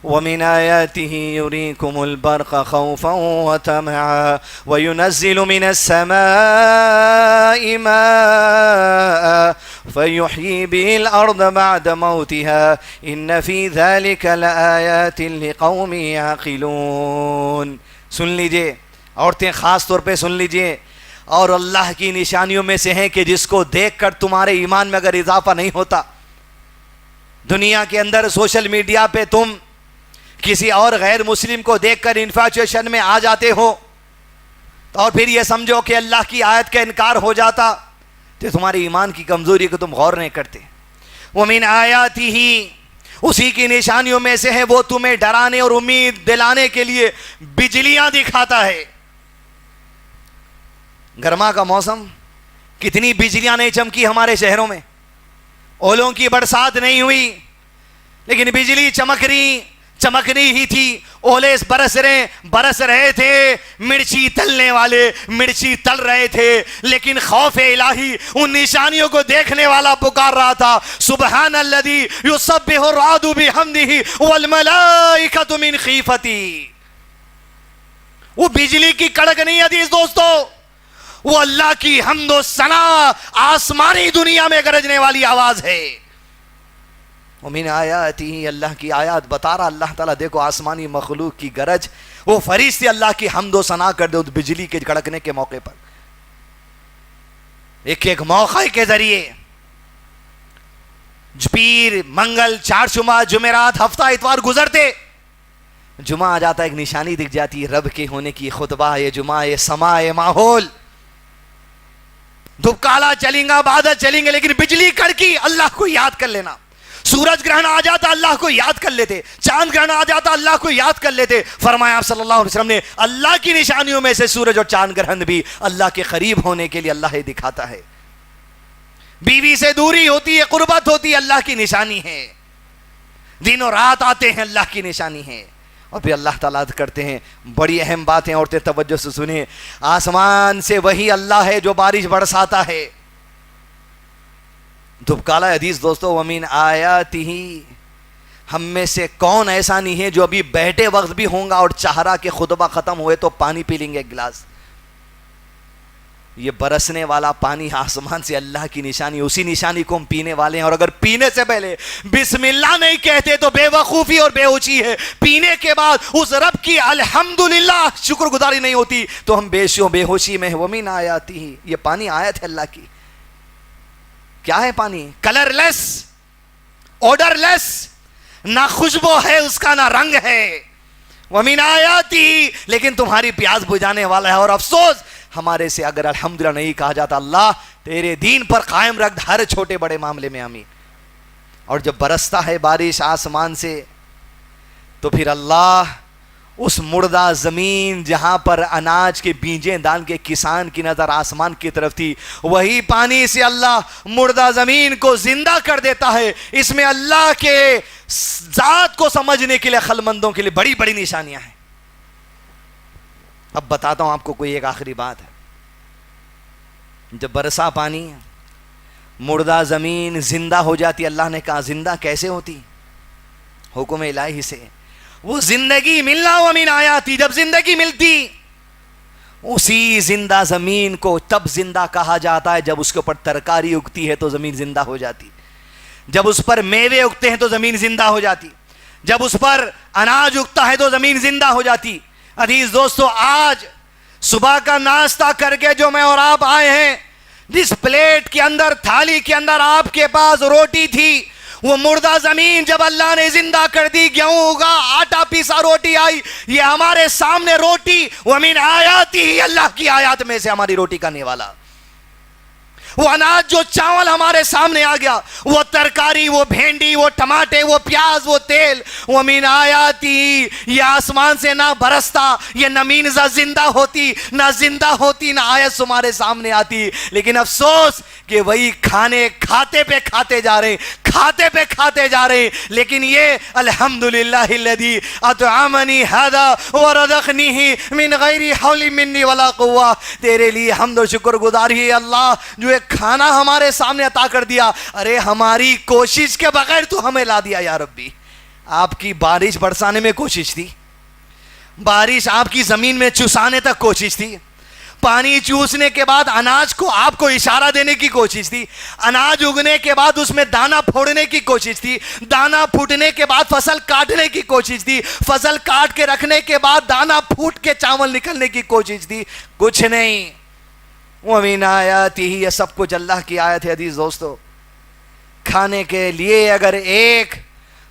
وَمِنْ آيَاتِهِ يُرِيكُمُ الْبَرْقَ خَوْفًا وَطَمَعًا وَيُنَزِّلُ مِنَ السَّمَاءِ مَاءً فَيُحْيِي بِهِ الْأَرْضَ بَعْدَ مَوْتِهَا إِنَّ فِي ذَلِكَ لَآيَاتٍ لِقَوْمٍ يَعْقِلُونَ. سن لیجئے، عورتیں خاص طور پہ سن لیجئے، اور اللہ کی نشانیوں میں سے ہیں کہ جس کو دیکھ کر تمہارے ایمان میں اگر اضافہ نہیں ہوتا. دنیا کے اندر سوشل میڈیا پہ تم کسی اور غیر مسلم کو دیکھ کر انفیچویشن میں آ جاتے ہو اور پھر یہ سمجھو کہ اللہ کی آیت کا انکار ہو جاتا، تو تمہاری ایمان کی کمزوری کو تم غور نہیں کرتے. وَمِنْ آیَاتِهِ، اسی کی نشانیوں میں سے ہے وہ تمہیں ڈرانے اور امید دلانے کے لیے بجلیاں دکھاتا ہے. گرما کا موسم، کتنی بجلیاں نہیں چمکی ہمارے شہروں میں، اولوں کی برسات نہیں ہوئی لیکن بجلی چمکنی ہی تھی. اولے برس رہے تھے، مرچی تلنے والے مرچی تل رہے تھے، لیکن خوف الہی ان نشانیوں کو دیکھنے والا پکار رہا تھا سبحان الذی یسبح الرعد بحمدہ والملائکۃ من خیفتہ. وہ بجلی کی کڑک نہیں عزیز دوستو، وہ اللہ کی حمد و ثنا آسمانی دنیا میں گرجنے والی آواز ہے. وَمِنْ آیَاتِهِ، اللہ کی آیات بتا رہا اللہ تعالیٰ دیکھو آسمانی مخلوق کی گرج، وہ فرشتے اللہ کی حمد و ثنا کر دے بجلی کے کڑکنے کے موقع پر. ایک موقع کے ذریعے پیر منگل چہارشنبہ جمعرات ہفتہ اتوار گزرتے، جمعہ آ جاتا ایک نشانی دکھ جاتی ہے رب کے ہونے کی. خطبہ یہ جمعہ، یہ سما، یہ ماحول، دھوپ-کالا چلیں گا، بادل چلیں گے، لیکن بجلی کڑکی اللہ کو یاد کر لینا. سورج گرہن آ جاتا اللہ کو یاد کر لیتے، چاند گرہن آ جاتا اللہ کو یاد کر لیتے. فرمایا آپ صلی اللہ علیہ وسلم نے اللہ کی نشانیوں میں سے سورج اور چاند گرہن بھی اللہ کے قریب ہونے کے لیے اللہ ہی دکھاتا ہے. بیوی سے دوری ہوتی ہے، قربت ہوتی ہے، اللہ کی نشانی ہے. دن اور رات آتے ہیں، اللہ کی نشانی ہے. اور پھر اللہ تعالیٰ کرتے ہیں بڑی اہم باتیں، عورتیں توجہ سے سنیں. آسمان سے وہی اللہ ہے جو بارش برساتا ہے. دھوپ-کالا حدیث دوستو، وَمِنْ آیَاتِهِ، ہم میں سے کون ایسا نہیں ہے جو ابھی بیٹھے وقت بھی ہوں گا اور چاہ رہا کہ خطبہ ختم ہوئے تو پانی پی لیں گے ایک گلاس. یہ برسنے والا پانی آسمان سے اللہ کی نشانی، اسی نشانی کو ہم پینے والے ہیں. اور اگر پینے سے پہلے بسم اللہ نہیں کہتے تو بے وقوفی اور بے ہوشی ہے. پینے کے بعد اس رب کی الحمدللہ شکر گزاری نہیں ہوتی تو ہم بے ہوشی میں ہیں. وَمِنْ آیَاتِهِ، یہ پانی آیت ہے اللہ کی. کیا ہے پانی؟ کلر لیس، آڈر لیس، نہ خوشبو ہے اس کا نہ رنگ ہے. وَمِنْ آیَاتِهِ، لیکن تمہاری پیاس بجھانے والا ہے. اور افسوس ہمارے سے اگر الحمدللہ نہیں کہا جاتا اللہ تیرے دین پر قائم رکھ ہر چھوٹے بڑے معاملے میں آمین. اور جب برستا ہے بارش آسمان سے تو پھر اللہ اس مردہ زمین جہاں پر اناج کے بیجیں ڈال کے کسان کی نظر آسمان کی طرف تھی, وہی پانی سے اللہ مردہ زمین کو زندہ کر دیتا ہے. اس میں اللہ کے ذات کو سمجھنے کے لیے عقل مندوں کے لیے بڑی بڑی نشانیاں ہیں. اب بتاتا ہوں آپ کو کوئی ایک آخری بات ہے. جب برسا پانی مردہ زمین زندہ ہو جاتی, اللہ نے کہا زندہ کیسے ہوتی؟ حکم الہی سے. وہ زندگی ملنا ومن آیاتی, جب زندگی ملتی اسی زندہ زمین کو تب زندہ کہا جاتا ہے جب اس کے اوپر ترکاری اگتی ہے تو زمین زندہ ہو جاتی, جب اس پر میوے اگتے ہیں تو زمین زندہ ہو جاتی, جب اس پر اناج اگتا ہے تو زمین زندہ ہو جاتی. عزیز دوستو, آج صبح کا ناشتہ کر کے جو میں اور آپ آئے ہیں, جس پلیٹ کے اندر تھالی کے اندر آپ کے پاس روٹی تھی, وہ مردہ زمین جب اللہ نے زندہ کر دی, گیہوں ہوگا, آٹا پیسا روٹی آئی, یہ ہمارے سامنے روٹی ومن آیاتی, اللہ کی آیات میں سے ہماری روٹی کرنے والا. وہ اناج جو چاول ہمارے سامنے آ گیا, وہ ترکاری, وہ بھینڈی, وہ ٹماٹے, وہ پیاز, وہ تیل, ومن آیاتی, یہ آسمان سے نہ برستا, یہ نمین زندہ ہوتی, نہ زندہ ہوتی, نہ آیت تمہارے سامنے آتی. لیکن افسوس کہ وہی کھانے کھاتے پہ کھاتے جا رہے, کھاتے پہ کھاتے جا رہے. لیکن یہ الحمدللہ الذی اطعمنی ھذا ورزقنی من غیر حول منی ولا قوہ, تیرے لیے حمد و شکر گزاری ہے اللہ جو ایک کھانا ہمارے سامنے عطا کر دیا. ارے ہماری کوشش کے بغیر تو ہمیں لا دیا یا ربی. آپ کی بارش برسانے میں کوشش تھی, بارش آپ کی زمین میں چوسانے تک کوشش تھی, پانی چوسنے کے بعد اناج کو آپ کو اشارہ دینے کی کوشش تھی, اناج اگنے کے بعد اس میں دانا پھوڑنے کی کوشش تھی, دانا پھوٹنے کے بعد فصل کاٹنے کی کوشش تھی, فصل کاٹ کے رکھنے کے بعد دانا پھوٹ کے چاول نکلنے کی کوشش تھی. کچھ نہیں. وَمِنْ آیَاتِهِ, یہ سب کچھ اللہ کی آیت ہے. عزیز دوستو, کھانے کے لیے اگر ایک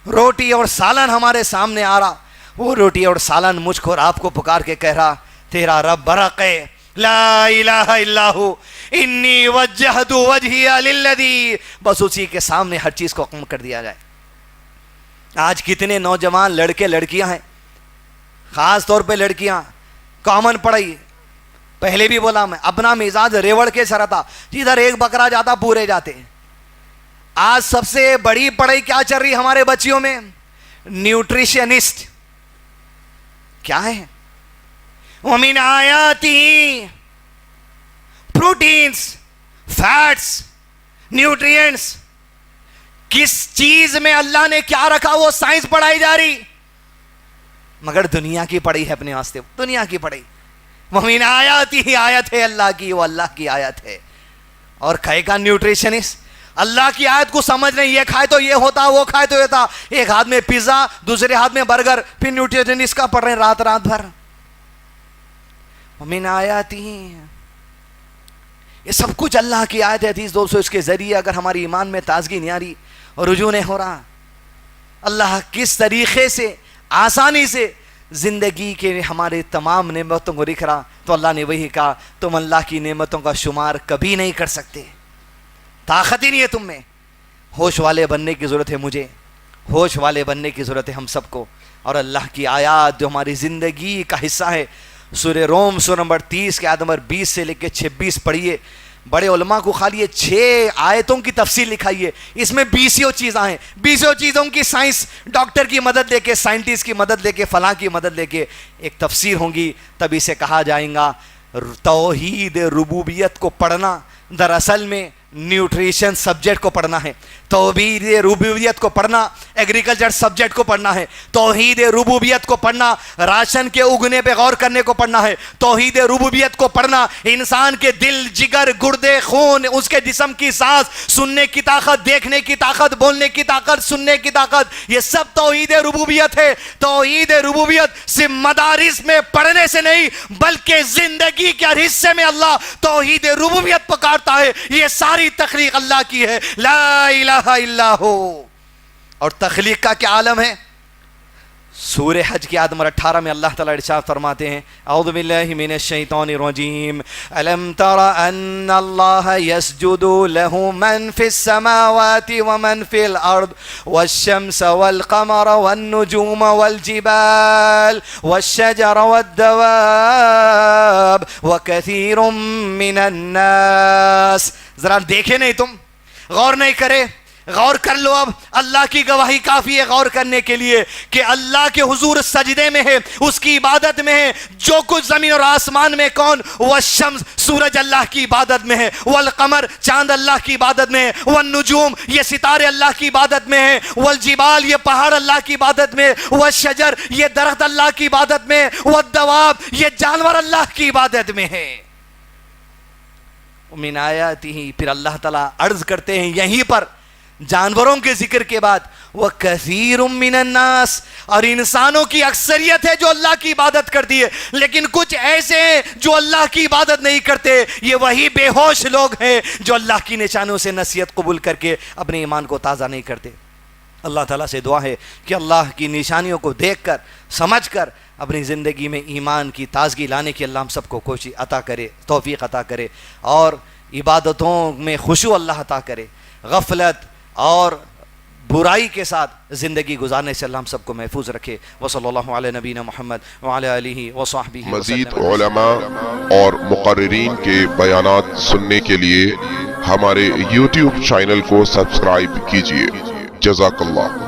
روٹی اور سالن ہمارے سامنے آ رہا, وہ روٹی اور سالن مجھ کو اور آپ کو پکار کے کہہ رہا تیرا رب برق ہے, لا الہ الا ہو, انی وجہت وجہی للذی, بس اسی کے سامنے ہر چیز کو حکم کر دیا جائے. آج کتنے نوجوان لڑکے لڑکیاں ہیں, خاص طور پہ لڑکیاں, کامن پڑھائی, پہلے بھی بولا میں, اپنا مزاج ریوڑ کے سر تھا, جدھر ایک بکرا جاتا پورے جاتے. آج سب سے بڑی پڑھائی کیا چل رہی ہمارے بچیوں میں؟ نیوٹریشنسٹ. کیا ہے؟ وَمِنْ آیَاتِهِ, پروٹینز, فیٹس, نیوٹرینٹس. کس چیز میں اللہ نے کیا رکھا وہ سائنس پڑھائی جا رہی, مگر دنیا کی پڑھائی ہے اپنے واسطے, دنیا کی پڑھائی. وَمِنْ آیَاتِهِ, آیت ہے اللہ کی, وہ اللہ کی آیت ہے. اور کھائے کا نیوٹریشنسٹ اللہ کی آیت کو سمجھ نہیں, یہ کھائے تو یہ ہوتا, وہ کھائے تو یہ تھا, ایک ہاتھ میں پیزا, دوسرے ہاتھ میں برگر, پھر نیوٹریشنسٹ کا پڑھ رہے ہیں رات رات بھر. وَمِنْ آیَاتِهِ, یہ سب کچھ اللہ کی آیت ہے. عزیز دوستو, اس کے ذریعے اگر ہماری ایمان میں تازگی نہیں آ رہی اور رجوع نہیں ہو رہا, اللہ کس طریقے سے آسانی سے زندگی کے ہمارے تمام نعمتوں کو لکھ رہا, تو اللہ نے وہی کہا تم اللہ کی نعمتوں کا شمار کبھی نہیں کر سکتے, طاقت ہی نہیں ہے تم میں. ہوش والے بننے کی ضرورت ہے مجھے, ہوش والے بننے کی ضرورت ہے ہم سب کو. اور اللہ کی آیات جو ہماری زندگی کا حصہ ہے, سورہ روم سورہ نمبر 30 کے آیت نمبر 20 سے لے کے 26 پڑھیے. بڑے علماء کو خالی یہ 6 آیتوں کی تفسیر لکھائیے, اس میں 20 چیزیں ہیں, 20 چیزوں کی سائنس, ڈاکٹر کی مدد لے کے, سائنٹسٹ کی مدد لے کے, فلاں کی مدد لے کے ایک تفسیر ہوں گی. تب اسے کہا جائے گا توحید ربوبیت کو پڑھنا. دراصل میں نیوٹریشن سبجیکٹ کو پڑھنا ہے, توحید ربوبیت کو پڑھنا ایگریکلچر سبجیکٹ کو پڑھنا ہے, توحید ربوبیت کو پڑھنا راشن کے اگنے پہ غور کرنے کو پڑھنا ہے, توحید ربوبیت کو پڑھنا انسان کے دل, جگر, گردے, خون, اس کے جسم کی سانس, سننے کی طاقت, دیکھنے کی طاقت, بولنے کی طاقت, سننے کی طاقت, یہ سب توحید ربوبیت ہے. توحید ربوبیت صرف مدارس میں پڑھنے سے نہیں بلکہ زندگی کے ہر حصے میں اللہ توحید ربوبیت پکارتا ہے. یہ ساری تخلیق اللہ کی ہے, لا الہ الا ہو. اور تخلیق کا کیا عالم ہے, سورہ حج کی آیت نمبر 18 میں اللہ تعالیٰ ارشاد فرماتے ہیں اعوذ باللہ من الشیطان الرجیم الم تر ان اللہ یسجد له من فی السماوات ومن فی الارض والشمس والقمر والنجوم والجبال والشجر والدواب وکثیر من الناس. ذرا دیکھے نہیں تم؟ غور نہیں کرے؟ غور کر لو. اب اللہ کی گواہی کافی ہے غور کرنے کے لیے کہ اللہ کے حضور سجدے میں ہے, اس کی عبادت میں ہے. جو کچھ زمین اور آسمان میں کون, والشمس سورج اللہ کی عبادت میں ہے, والقمر چاند اللہ کی عبادت میں ہے, والنجوم یہ ستارے اللہ کی عبادت میں ہے, والجبال یہ پہاڑ اللہ کی عبادت میں ہے, والشجر یہ درخت اللہ کی عبادت میں ہے, والدواب یہ جانور اللہ کی عبادت میں ہے. من آیاتہ, پھر اللہ تعالیٰ عرض کرتے ہیں یہیں پر جانوروں کے ذکر کے بعد وَكَثِيرٌ مِّنَ النَّاسِ, اور انسانوں کی اکثریت ہے جو اللہ کی عبادت کرتی ہے, لیکن کچھ ایسے ہیں جو اللہ کی عبادت نہیں کرتے. یہ وہی بے ہوش لوگ ہیں جو اللہ کی نشانوں سے نصیحت قبول کر کے اپنے ایمان کو تازہ نہیں کرتے. اللہ تعالیٰ سے دعا ہے کہ اللہ کی نشانیوں کو دیکھ کر سمجھ کر اپنی زندگی میں ایمان کی تازگی لانے کی اللہ ہم سب کو کوشش عطا کرے, توفیق عطا کرے, اور عبادتوں میں خشوع اللہ عطا کرے. غفلت اور برائی کے ساتھ زندگی گزارنے سے اللہ ہم سب کو محفوظ رکھے. وصلی اللہ علی نبینا محمد وعلی آلہ وصحبہ. مزید علماء اور مقررین کے بیانات سننے کے لیے ہمارے YouTube چینل کو سبسکرائب کیجیے. جزاک اللہ.